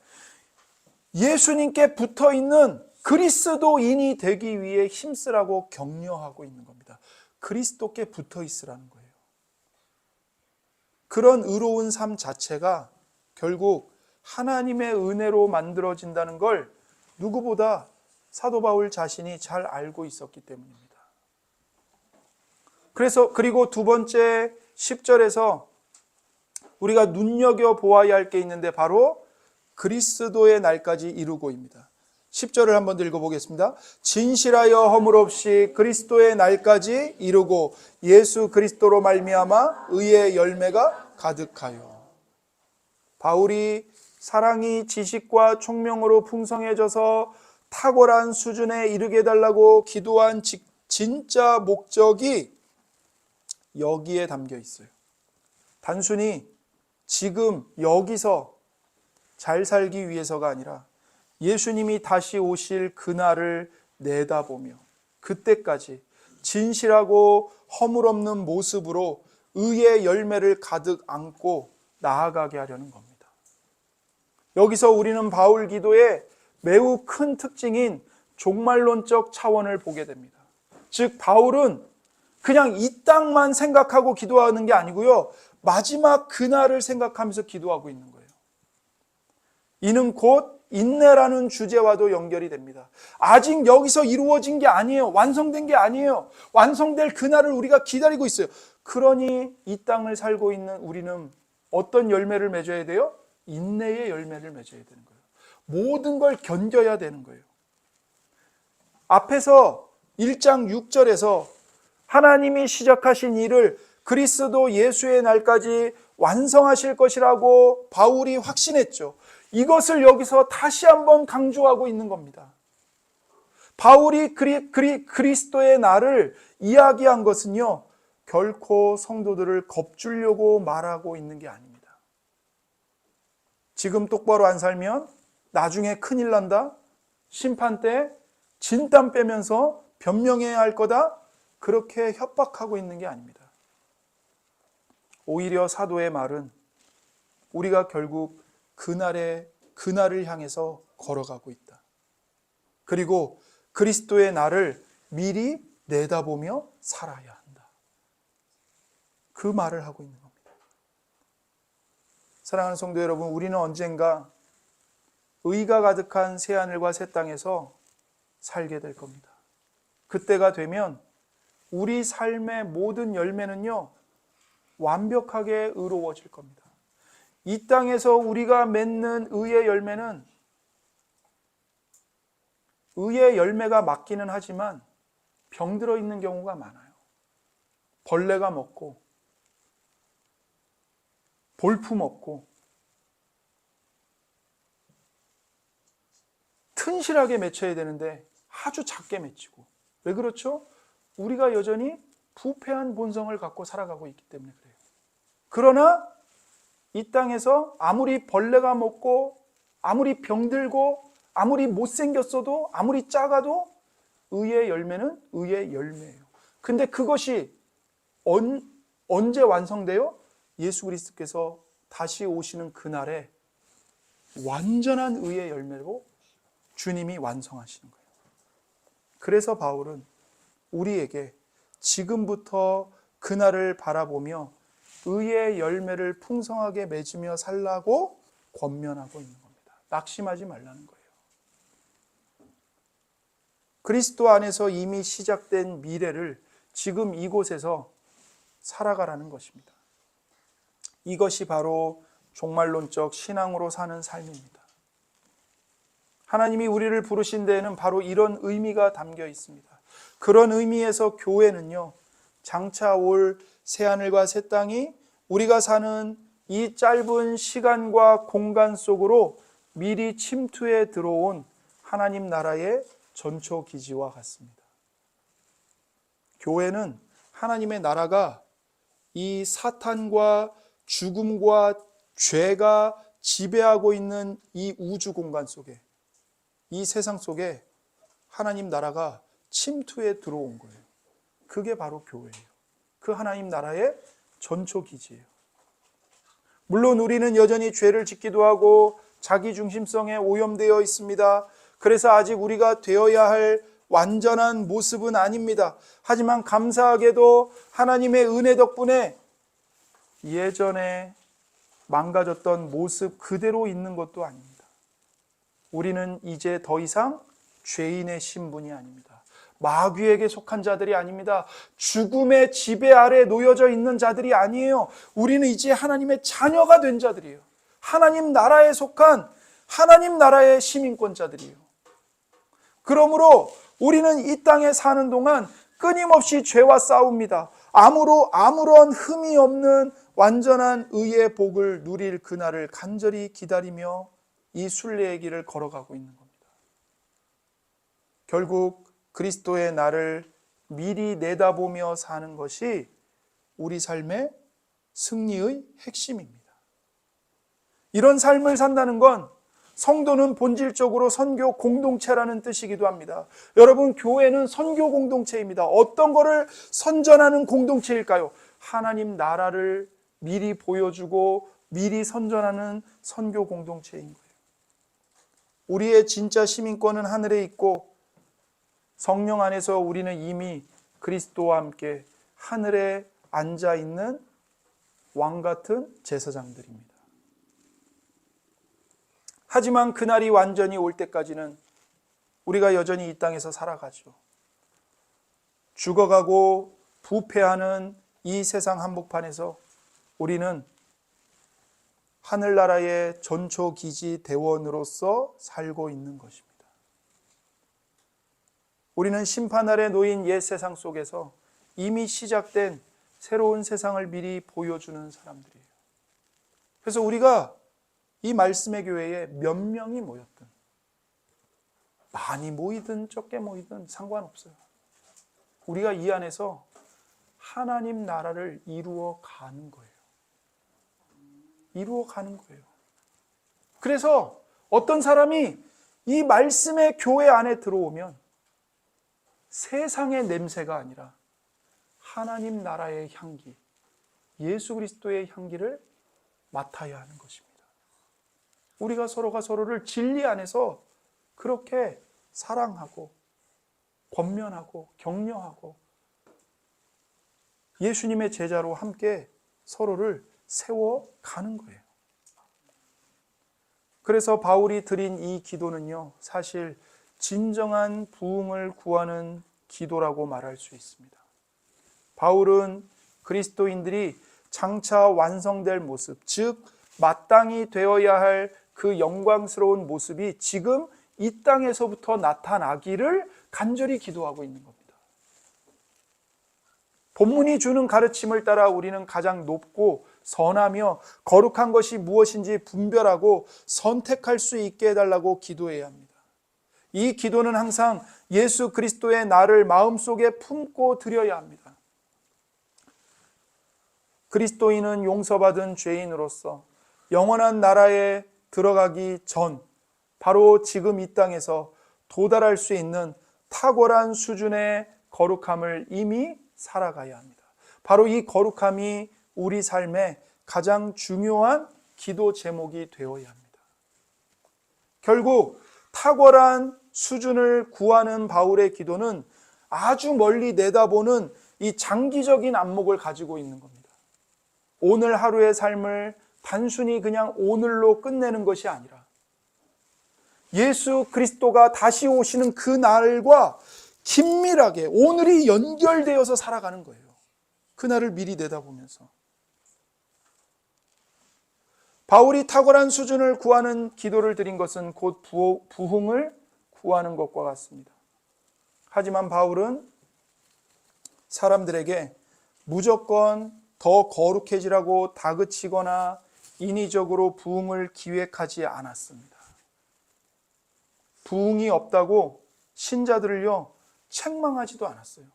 예수님께 붙어있는 그리스도인이 되기 위해 힘쓰라고 격려하고 있는 겁니다. 그리스도께 붙어있으라는 거예요. 그런 의로운 삶 자체가 결국 하나님의 은혜로 만들어진다는 걸 누구보다 사도 바울 자신이 잘 알고 있었기 때문입니다. 그리고 두 번째 10절에서 우리가 눈여겨보아야 할 게 있는데 바로 그리스도의 날까지 이루고입니다. 10절을 한번 더 읽어보겠습니다. 진실하여 허물 없이 그리스도의 날까지 이루고 예수 그리스도로 말미암아 의의 열매가 가득하여. 바울이 사랑이 지식과 총명으로 풍성해져서 탁월한 수준에 이르게 해달라고 기도한 진짜 목적이 여기에 담겨 있어요. 단순히 지금 여기서 잘 살기 위해서가 아니라 예수님이 다시 오실 그날을 내다보며 그때까지 진실하고 허물 없는 모습으로 의의 열매를 가득 안고 나아가게 하려는 겁니다. 여기서 우리는 바울 기도의 매우 큰 특징인 종말론적 차원을 보게 됩니다. 즉 바울은 그냥 이 땅만 생각하고 기도하는 게 아니고요, 마지막 그날을 생각하면서 기도하고 있는 거예요. 이는 곧 인내라는 주제와도 연결이 됩니다. 아직 여기서 이루어진 게 아니에요. 완성된 게 아니에요. 완성될 그날을 우리가 기다리고 있어요. 그러니 이 땅을 살고 있는 우리는 어떤 열매를 맺어야 돼요? 인내의 열매를 맺어야 되는 거예요. 모든 걸 견뎌야 되는 거예요. 앞에서 1장 6절에서 하나님이 시작하신 일을 그리스도 예수의 날까지 완성하실 것이라고 바울이 확신했죠. 이것을 여기서 다시 한번 강조하고 있는 겁니다. 바울이 그리스도의 날을 이야기한 것은요, 결코 성도들을 겁주려고 말하고 있는 게 아닙니다. 지금 똑바로 안 살면 나중에 큰일 난다, 심판 때 진땀 빼면서 변명해야 할 거다, 그렇게 협박하고 있는 게 아닙니다. 오히려 사도의 말은 우리가 결국 그날을 향해서 걸어가고 있다. 그리고 그리스도의 날을 미리 내다보며 살아야 한다. 그 말을 하고 있는 겁니다. 사랑하는 성도 여러분, 우리는 언젠가 의가 가득한 새하늘과 새 땅에서 살게 될 겁니다. 그때가 되면 우리 삶의 모든 열매는요, 완벽하게 의로워질 겁니다. 이 땅에서 우리가 맺는 의의 열매는 의의 열매가 맞기는 하지만 병들어 있는 경우가 많아요. 벌레가 먹고 볼품 없고 튼실하게 맺혀야 되는데 아주 작게 맺히고. 왜 그렇죠? 우리가 여전히 부패한 본성을 갖고 살아가고 있기 때문에 그래요. 그러나 이 땅에서 아무리 벌레가 먹고 아무리 병들고 아무리 못생겼어도 아무리 작아도 의의 열매는 의의 열매예요. 근데 그것이 언제 완성돼요? 예수 그리스도께서 다시 오시는 그날에 완전한 의의 열매로 주님이 완성하시는 거예요. 그래서 바울은 우리에게 지금부터 그날을 바라보며 의의 열매를 풍성하게 맺으며 살라고 권면하고 있는 겁니다. 낙심하지 말라는 거예요. 그리스도 안에서 이미 시작된 미래를 지금 이곳에서 살아가라는 것입니다. 이것이 바로 종말론적 신앙으로 사는 삶입니다. 하나님이 우리를 부르신 데에는 바로 이런 의미가 담겨 있습니다. 그런 의미에서 교회는요, 장차 올 새하늘과 새 땅이 우리가 사는 이 짧은 시간과 공간 속으로 미리 침투해 들어온 하나님 나라의 전초 기지와 같습니다. 교회는 하나님의 나라가 이 사탄과 죽음과 죄가 지배하고 있는 이 우주 공간 속에, 이 세상 속에 하나님 나라가 침투해 들어온 거예요. 그게 바로 교회예요. 그 하나님 나라의 전초 기지예요. 물론 우리는 여전히 죄를 짓기도 하고 자기 중심성에 오염되어 있습니다. 그래서 아직 우리가 되어야 할 완전한 모습은 아닙니다. 하지만 감사하게도 하나님의 은혜 덕분에 예전에 망가졌던 모습 그대로 있는 것도 아닙니다. 우리는 이제 더 이상 죄인의 신분이 아닙니다. 마귀에게 속한 자들이 아닙니다. 죽음의 지배 아래 놓여져 있는 자들이 아니에요. 우리는 이제 하나님의 자녀가 된 자들이에요. 하나님 나라에 속한 하나님 나라의 시민권자들이에요. 그러므로 우리는 이 땅에 사는 동안 끊임없이 죄와 싸웁니다. 아무런 흠이 없는 완전한 의의 복을 누릴 그날을 간절히 기다리며 이 순례의 길을 걸어가고 있는 겁니다. 결국 그리스도의 날을 미리 내다보며 사는 것이 우리 삶의 승리의 핵심입니다. 이런 삶을 산다는 건 성도는 본질적으로 선교 공동체라는 뜻이기도 합니다. 여러분, 교회는 선교 공동체입니다. 어떤 거를 선전하는 공동체일까요? 하나님 나라를 미리 보여주고 미리 선전하는 선교 공동체인 거예요. 우리의 진짜 시민권은 하늘에 있고 성령 안에서 우리는 이미 그리스도와 함께 하늘에 앉아 있는 왕 같은 제사장들입니다. 하지만 그날이 완전히 올 때까지는 우리가 여전히 이 땅에서 살아가죠. 죽어가고 부패하는 이 세상 한복판에서 우리는 하늘나라의 전초기지 대원으로서 살고 있는 것입니다. 우리는 심판 아래 놓인 옛 세상 속에서 이미 시작된 새로운 세상을 미리 보여주는 사람들이에요. 그래서 우리가 이 말씀의 교회에 몇 명이 모였든 많이 모이든 적게 모이든 상관없어요. 우리가 이 안에서 하나님 나라를 이루어 가는 거예요. 이루어 가는 거예요. 그래서 어떤 사람이 이 말씀의 교회 안에 들어오면 세상의 냄새가 아니라 하나님 나라의 향기, 예수 그리스도의 향기를 맡아야 하는 것입니다. 우리가 서로가 서로를 진리 안에서 그렇게 사랑하고 권면하고 격려하고 예수님의 제자로 함께 서로를 세워가는 거예요. 그래서 바울이 드린 이 기도는요, 사실 진정한 부흥을 구하는 기도라고 말할 수 있습니다. 바울은 그리스도인들이 장차 완성될 모습, 즉 마땅히 되어야 할 그 영광스러운 모습이 지금 이 땅에서부터 나타나기를 간절히 기도하고 있는 겁니다. 본문이 주는 가르침을 따라 우리는 가장 높고 선하며 거룩한 것이 무엇인지 분별하고 선택할 수 있게 해달라고 기도해야 합니다. 이 기도는 항상 예수 그리스도의 나를 마음속에 품고 드려야 합니다. 그리스도인은 용서받은 죄인으로서 영원한 나라에 들어가기 전 바로 지금 이 땅에서 도달할 수 있는 탁월한 수준의 거룩함을 이미 살아가야 합니다. 바로 이 거룩함이 우리 삶의 가장 중요한 기도 제목이 되어야 합니다. 결국 탁월한 수준을 구하는 바울의 기도는 아주 멀리 내다보는 이 장기적인 안목을 가지고 있는 겁니다. 오늘 하루의 삶을 단순히 그냥 오늘로 끝내는 것이 아니라 예수 그리스도가 다시 오시는 그 날과 긴밀하게 오늘이 연결되어서 살아가는 거예요. 그날을 미리 내다보면서. 바울이 탁월한 수준을 구하는 기도를 드린 것은 곧 부흥을 구하는 것과 같습니다. 하지만 바울은 사람들에게 무조건 더 거룩해지라고 다그치거나 인위적으로 부흥을 기획하지 않았습니다. 부흥이 없다고 신자들을요, 책망하지도 않았어요.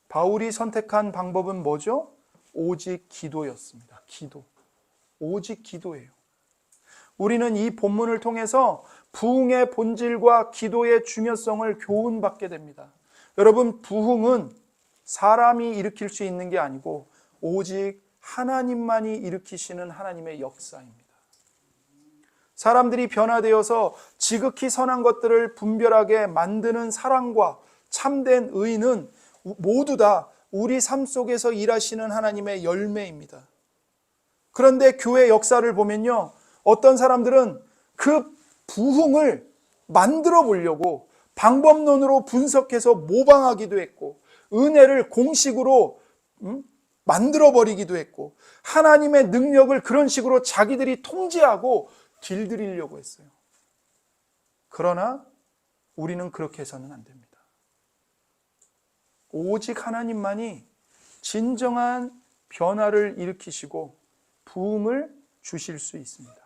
바울이 선택한 방법은 뭐죠? 오직 기도였습니다. 기도. 오직 기도예요. 우리는 이 본문을 통해서 부흥의 본질과 기도의 중요성을 교훈받게 됩니다. 여러분, 부흥은 사람이 일으킬 수 있는 게 아니고 오직 하나님만이 일으키시는 하나님의 역사입니다. 사람들이 변화되어서 지극히 선한 것들을 분별하게 만드는 사랑과 참된 의는 모두 다 우리 삶 속에서 일하시는 하나님의 열매입니다. 그런데 교회 역사를 보면요, 어떤 사람들은 그 부흥을 만들어 보려고 방법론으로 분석해서 모방하기도 했고 은혜를 공식으로 만들어버리기도 했고 하나님의 능력을 그런 식으로 자기들이 통제하고 길들이려고 했어요. 그러나 우리는 그렇게 해서는 안 됩니다. 오직 하나님만이 진정한 변화를 일으키시고 부흥을 주실 수 있습니다.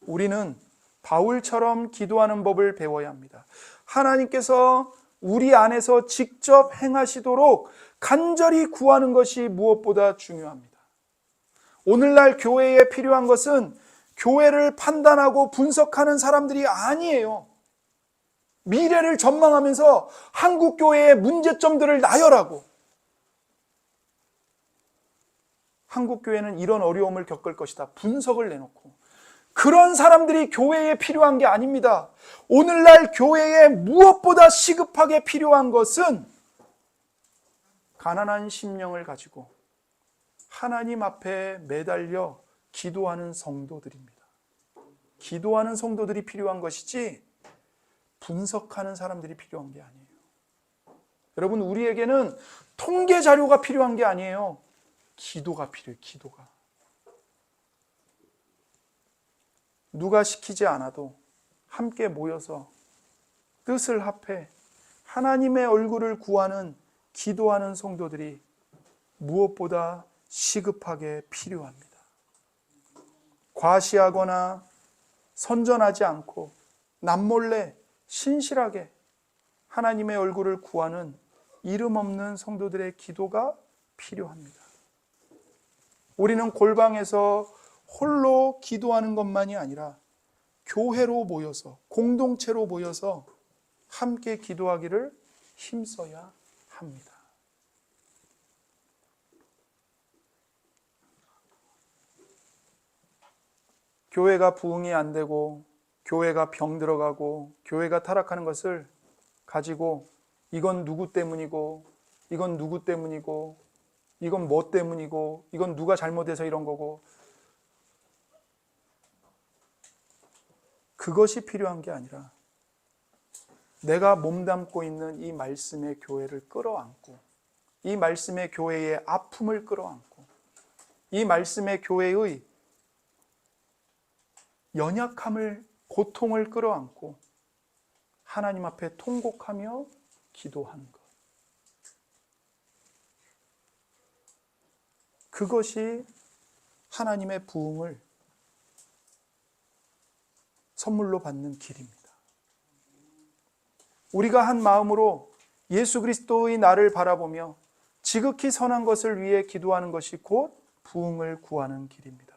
우리는 바울처럼 기도하는 법을 배워야 합니다. 하나님께서 우리 안에서 직접 행하시도록 간절히 구하는 것이 무엇보다 중요합니다. 오늘날 교회에 필요한 것은 교회를 판단하고 분석하는 사람들이 아니에요. 미래를 전망하면서 한국 교회의 문제점들을 나열하고 한국 교회는 이런 어려움을 겪을 것이다. 분석을 내놓고 그런 사람들이 교회에 필요한 게 아닙니다. 오늘날 교회에 무엇보다 시급하게 필요한 것은 가난한 심령을 가지고 하나님 앞에 매달려 기도하는 성도들입니다. 기도하는 성도들이 필요한 것이지 분석하는 사람들이 필요한 게 아니에요. 여러분, 우리에게는 통계 자료가 필요한 게 아니에요. 기도가 필요해요. 기도가. 누가 시키지 않아도 함께 모여서 뜻을 합해 하나님의 얼굴을 구하는 기도하는 성도들이 무엇보다 시급하게 필요합니다. 과시하거나 선전하지 않고 남몰래 신실하게 하나님의 얼굴을 구하는 이름 없는 성도들의 기도가 필요합니다. 우리는 골방에서 홀로 기도하는 것만이 아니라 교회로 모여서 공동체로 모여서 함께 기도하기를 힘써야 합니다. 교회가 부흥이 안 되고 교회가 병 들어가고 교회가 타락하는 것을 가지고 이건 누구 때문이고 이건 누구 때문이고 이건 뭐 때문이고 이건 누가 잘못해서 이런 거고, 그것이 필요한 게 아니라 내가 몸담고 있는 이 말씀의 교회를 끌어안고, 이 말씀의 교회의 아픔을 끌어안고, 이 말씀의 교회의 연약함을, 고통을 끌어안고 하나님 앞에 통곡하며 기도하는 것, 그것이 하나님의 부흥을 선물로 받는 길입니다. 우리가 한 마음으로 예수 그리스도의 나를 바라보며 지극히 선한 것을 위해 기도하는 것이 곧 부흥을 구하는 길입니다.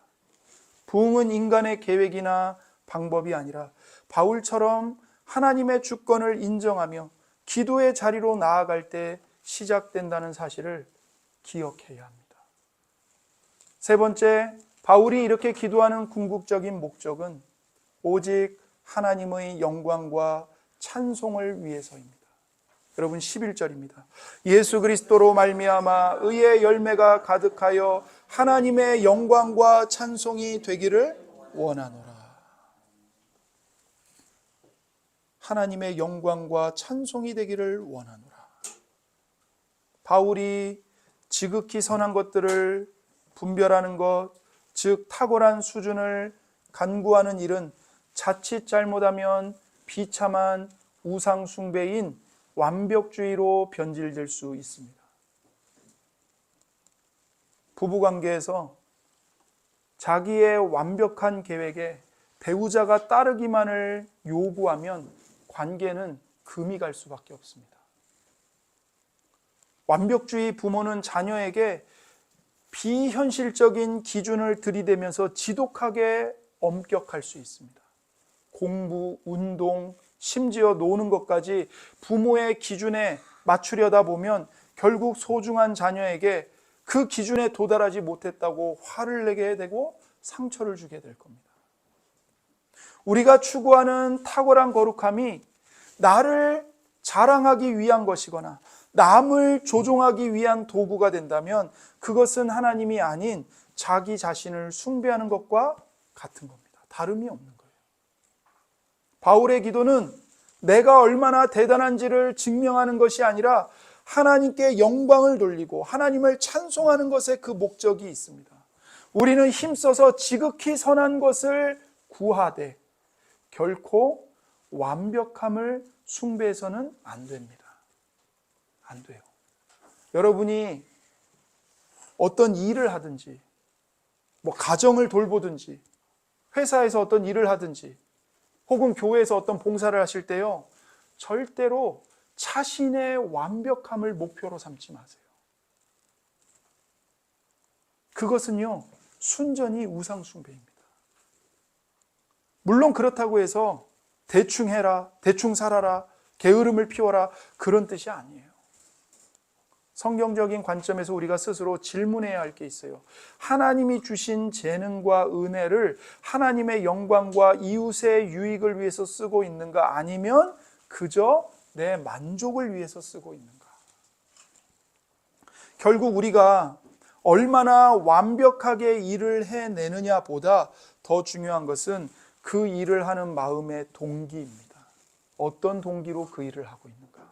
부흥은 인간의 계획이나 방법이 아니라 바울처럼 하나님의 주권을 인정하며 기도의 자리로 나아갈 때 시작된다는 사실을 기억해야 합니다. 세 번째, 바울이 이렇게 기도하는 궁극적인 목적은 오직 하나님의 영광과 찬송을 위해서입니다. 여러분, 11절입니다. 예수 그리스도로 말미암아 의의 열매가 가득하여 하나님의 영광과 찬송이 되기를 원하노라. 하나님의 영광과 찬송이 되기를 원하노라. 바울이 지극히 선한 것들을 분별하는 것, 즉 탁월한 수준을 간구하는 일은 자칫 잘못하면 비참한 우상 숭배인 완벽주의로 변질될 수 있습니다. 부부관계에서 자기의 완벽한 계획에 배우자가 따르기만을 요구하면 관계는 금이 갈 수밖에 없습니다. 완벽주의 부모는 자녀에게 비현실적인 기준을 들이대면서 지독하게 엄격할 수 있습니다. 공부, 운동, 심지어 노는 것까지 부모의 기준에 맞추려다 보면 결국 소중한 자녀에게 그 기준에 도달하지 못했다고 화를 내게 되고 상처를 주게 될 겁니다. 우리가 추구하는 탁월한 거룩함이 나를 자랑하기 위한 것이거나 남을 조종하기 위한 도구가 된다면 그것은 하나님이 아닌 자기 자신을 숭배하는 것과 같은 겁니다. 다름이 없는 거예요. 바울의 기도는 내가 얼마나 대단한지를 증명하는 것이 아니라 하나님께 영광을 돌리고 하나님을 찬송하는 것에 그 목적이 있습니다. 우리는 힘써서 지극히 선한 것을 구하되 결코 완벽함을 숭배해서는 안 됩니다. 안 돼요. 여러분이 어떤 일을 하든지, 가정을 돌보든지, 회사에서 어떤 일을 하든지, 혹은 교회에서 어떤 봉사를 하실 때요, 절대로 자신의 완벽함을 목표로 삼지 마세요. 그것은요, 순전히 우상숭배입니다. 물론 그렇다고 해서 대충 해라, 대충 살아라, 게으름을 피워라, 그런 뜻이 아니에요. 성경적인 관점에서 우리가 스스로 질문해야 할 게 있어요. 하나님이 주신 재능과 은혜를 하나님의 영광과 이웃의 유익을 위해서 쓰고 있는가, 아니면 그저 내 만족을 위해서 쓰고 있는가. 결국 우리가 얼마나 완벽하게 일을 해내느냐 보다 더 중요한 것은 그 일을 하는 마음의 동기입니다. 어떤 동기로 그 일을 하고 있는가.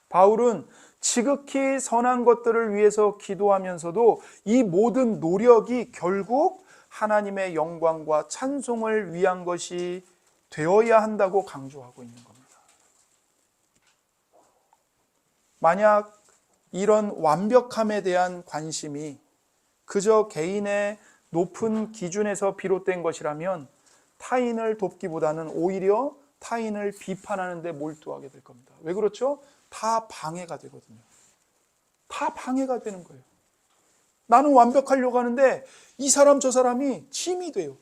바울은 지극히 선한 것들을 위해서 기도하면서도 이 모든 노력이 결국 하나님의 영광과 찬송을 위한 것이 되어야 한다고 강조하고 있는 겁니다. 만약 이런 완벽함에 대한 관심이 그저 개인의 높은 기준에서 비롯된 것이라면 타인을 돕기보다는 오히려 타인을 비판하는 데 몰두하게 될 겁니다. 왜 그렇죠? 다 방해가 되거든요. 다 방해가 되는 거예요. 나는 완벽하려고 하는데 이 사람 저 사람이 짐이 돼요.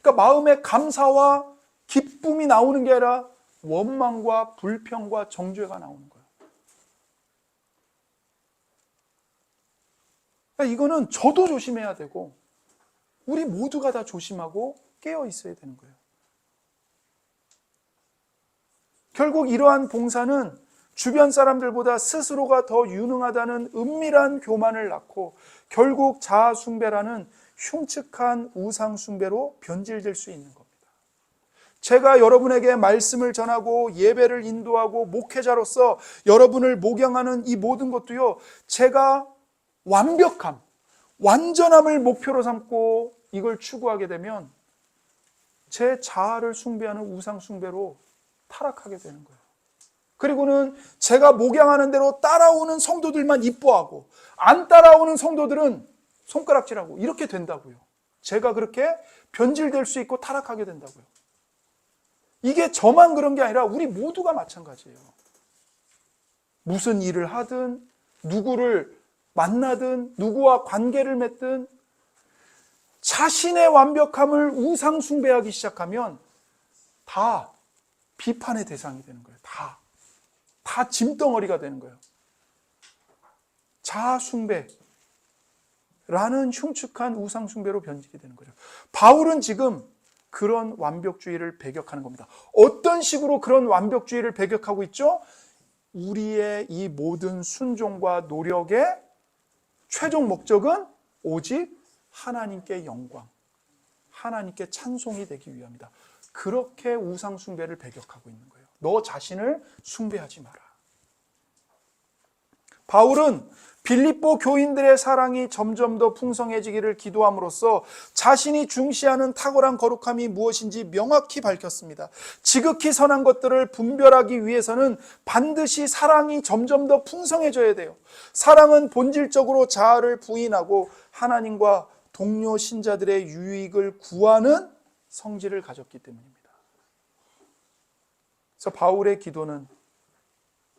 그러니까 마음에 감사와 기쁨이 나오는 게 아니라 원망과 불평과 정죄가 나오는 거예요. 그러니까 이거는 저도 조심해야 되고 우리 모두가 다 조심하고 깨어 있어야 되는 거예요. 결국 이러한 봉사는 주변 사람들보다 스스로가 더 유능하다는 은밀한 교만을 낳고 결국 자아 숭배라는 흉측한 우상 숭배로 변질될 수 있는 겁니다. 제가 여러분에게 말씀을 전하고 예배를 인도하고 목회자로서 여러분을 목양하는 이 모든 것도요, 제가 완벽함, 완전함을 목표로 삼고 이걸 추구하게 되면 제 자아를 숭배하는 우상 숭배로 타락하게 되는 거예요. 그리고는 제가 목양하는 대로 따라오는 성도들만 이뻐하고 안 따라오는 성도들은 손가락질하고 이렇게 된다고요. 제가 그렇게 변질될 수 있고 타락하게 된다고요. 이게 저만 그런 게 아니라 우리 모두가 마찬가지예요. 무슨 일을 하든 누구를 만나든 누구와 관계를 맺든 자신의 완벽함을 우상 숭배하기 시작하면 다 비판의 대상이 되는 거예요. 다 짐덩어리가 되는 거예요. 자아 숭배라는 흉측한 우상 숭배로 변질이 되는 거죠. 바울은 지금 그런 완벽주의를 배격하는 겁니다. 어떤 식으로 그런 완벽주의를 배격하고 있죠? 우리의 이 모든 순종과 노력의 최종 목적은 오직 하나님께 영광, 하나님께 찬송이 되기 위함이다. 그렇게 우상 숭배를 배격하고 있는 거예요. 너 자신을 숭배하지 마라. 바울은 빌립보 교인들의 사랑이 점점 더 풍성해지기를 기도함으로써 자신이 중시하는 탁월한 거룩함이 무엇인지 명확히 밝혔습니다. 지극히 선한 것들을 분별하기 위해서는 반드시 사랑이 점점 더 풍성해져야 돼요. 사랑은 본질적으로 자아를 부인하고 하나님과 동료 신자들의 유익을 구하는 성질을 가졌기 때문입니다. 그래서 바울의 기도는,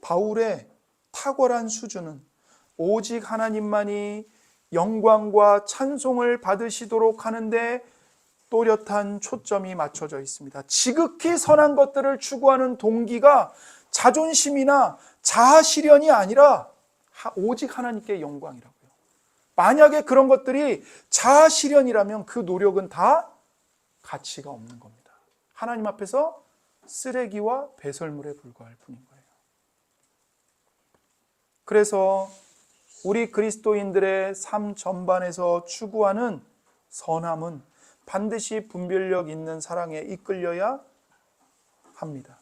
바울의 탁월한 수준은 오직 하나님만이 영광과 찬송을 받으시도록 하는데 또렷한 초점이 맞춰져 있습니다. 지극히 선한 것들을 추구하는 동기가 자존심이나 자아실현이 아니라 오직 하나님께 영광이라고요. 만약에 그런 것들이 자아실현이라면 그 노력은 다 가치가 없는 겁니다. 하나님 앞에서 쓰레기와 배설물에 불과할 뿐인 거예요. 그래서 우리 그리스도인들의 삶 전반에서 추구하는 선함은 반드시 분별력 있는 사랑에 이끌려야 합니다.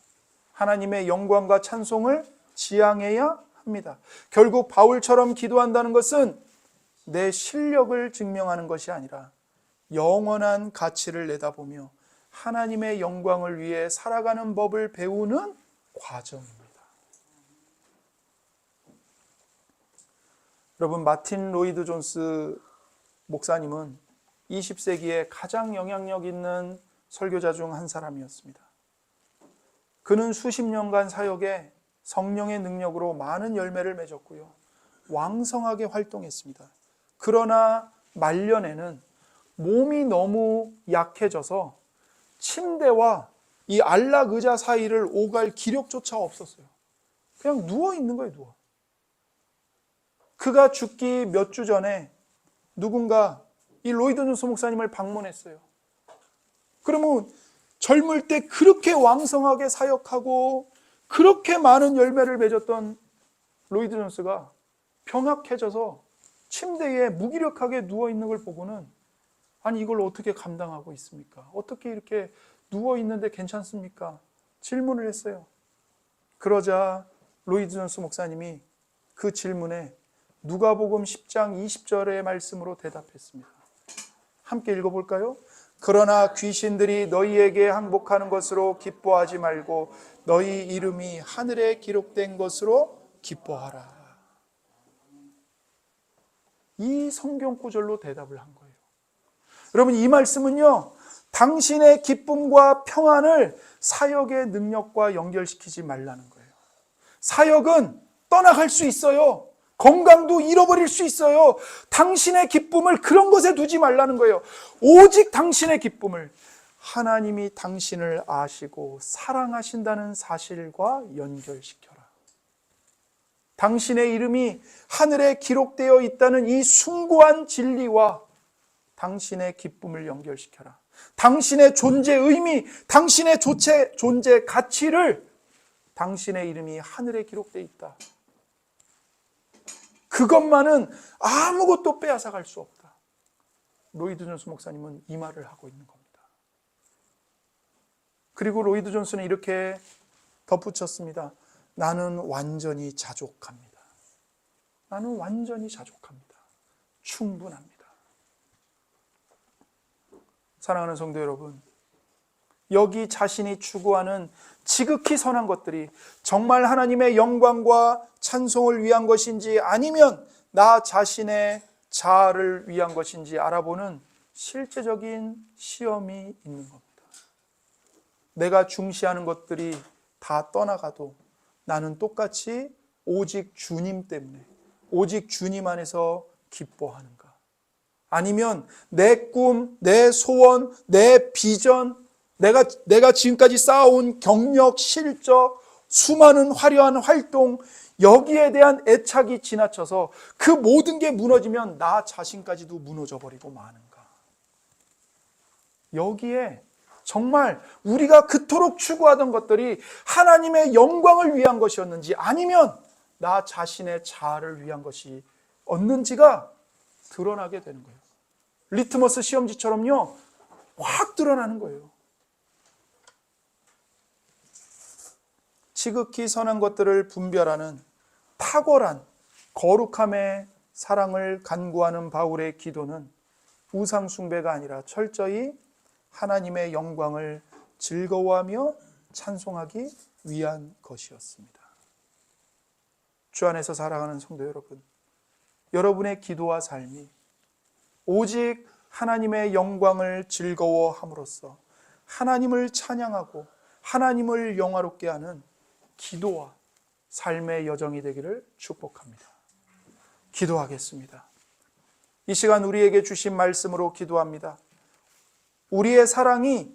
하나님의 영광과 찬송을 지향해야 합니다. 결국 바울처럼 기도한다는 것은 내 실력을 증명하는 것이 아니라 영원한 가치를 내다보며 하나님의 영광을 위해 살아가는 법을 배우는 과정입니다. 여러분, 마틴 로이드 존스 목사님은 20세기에 가장 영향력 있는 설교자 중 한 사람이었습니다. 그는 수십 년간 사역에 성령의 능력으로 많은 열매를 맺었고요, 왕성하게 활동했습니다. 그러나 말년에는 몸이 너무 약해져서 침대와 이 안락 의자 사이를 오갈 기력조차 없었어요. 그냥 누워 있는 거예요, 누워. 그가 죽기 몇 주 전에 누군가 이 로이드 존스 목사님을 방문했어요. 그러면 젊을 때 그렇게 왕성하게 사역하고 그렇게 많은 열매를 맺었던 로이드 존스가 병약해져서 침대에 무기력하게 누워있는 걸 보고는 아니 이걸 어떻게 감당하고 있습니까? 어떻게 이렇게 누워있는데 괜찮습니까? 질문을 했어요. 그러자 로이드 존스 목사님이 그 질문에 누가복음 10장 20절의 말씀으로 대답했습니다. 함께 읽어볼까요? 그러나 귀신들이 너희에게 항복하는 것으로 기뻐하지 말고 너희 이름이 하늘에 기록된 것으로 기뻐하라. 이 성경 구절로 대답을 한 거예요. 여러분, 이 말씀은요, 당신의 기쁨과 평안을 사역의 능력과 연결시키지 말라는 거예요. 사역은 떠나갈 수 있어요. 건강도 잃어버릴 수 있어요. 당신의 기쁨을 그런 것에 두지 말라는 거예요. 오직 당신의 기쁨을 하나님이 당신을 아시고 사랑하신다는 사실과 연결시켜라. 당신의 이름이 하늘에 기록되어 있다는 이 숭고한 진리와 당신의 기쁨을 연결시켜라. 당신의 존재 의미, 당신의 존재 가치를 당신의 이름이 하늘에 기록되어 있다. 그것만은 아무것도 빼앗아갈 수 없다. 로이드 존스 목사님은 이 말을 하고 있는 겁니다. 그리고 로이드 존스는 이렇게 덧붙였습니다. 나는 완전히 자족합니다. 나는 완전히 자족합니다. 충분합니다. 사랑하는 성도 여러분, 여기 자신이 추구하는 지극히 선한 것들이 정말 하나님의 영광과 찬송을 위한 것인지 아니면 나 자신의 자아를 위한 것인지 알아보는 실제적인 시험이 있는 겁니다. 내가 중시하는 것들이 다 떠나가도 나는 똑같이 오직 주님 때문에, 오직 주님 안에서 기뻐하는가? 아니면 내 꿈, 내 소원, 내 비전, 내가 지금까지 쌓아온 경력, 실적, 수많은 화려한 활동, 여기에 대한 애착이 지나쳐서 그 모든 게 무너지면 나 자신까지도 무너져 버리고 마는가? 여기에 정말 우리가 그토록 추구하던 것들이 하나님의 영광을 위한 것이었는지 아니면 나 자신의 자아를 위한 것이었는지가 드러나게 되는 거예요. 리트머스 시험지처럼요, 확 드러나는 거예요. 지극히 선한 것들을 분별하는 탁월한 거룩함의 사랑을 간구하는 바울의 기도는 우상 숭배가 아니라 철저히 하나님의 영광을 즐거워하며 찬송하기 위한 것이었습니다. 주 안에서 살아가는 성도 여러분, 여러분의 기도와 삶이 오직 하나님의 영광을 즐거워함으로써 하나님을 찬양하고 하나님을 영화롭게 하는 기도와 삶의 여정이 되기를 축복합니다. 기도하겠습니다. 이 시간 우리에게 주신 말씀으로 기도합니다. 우리의 사랑이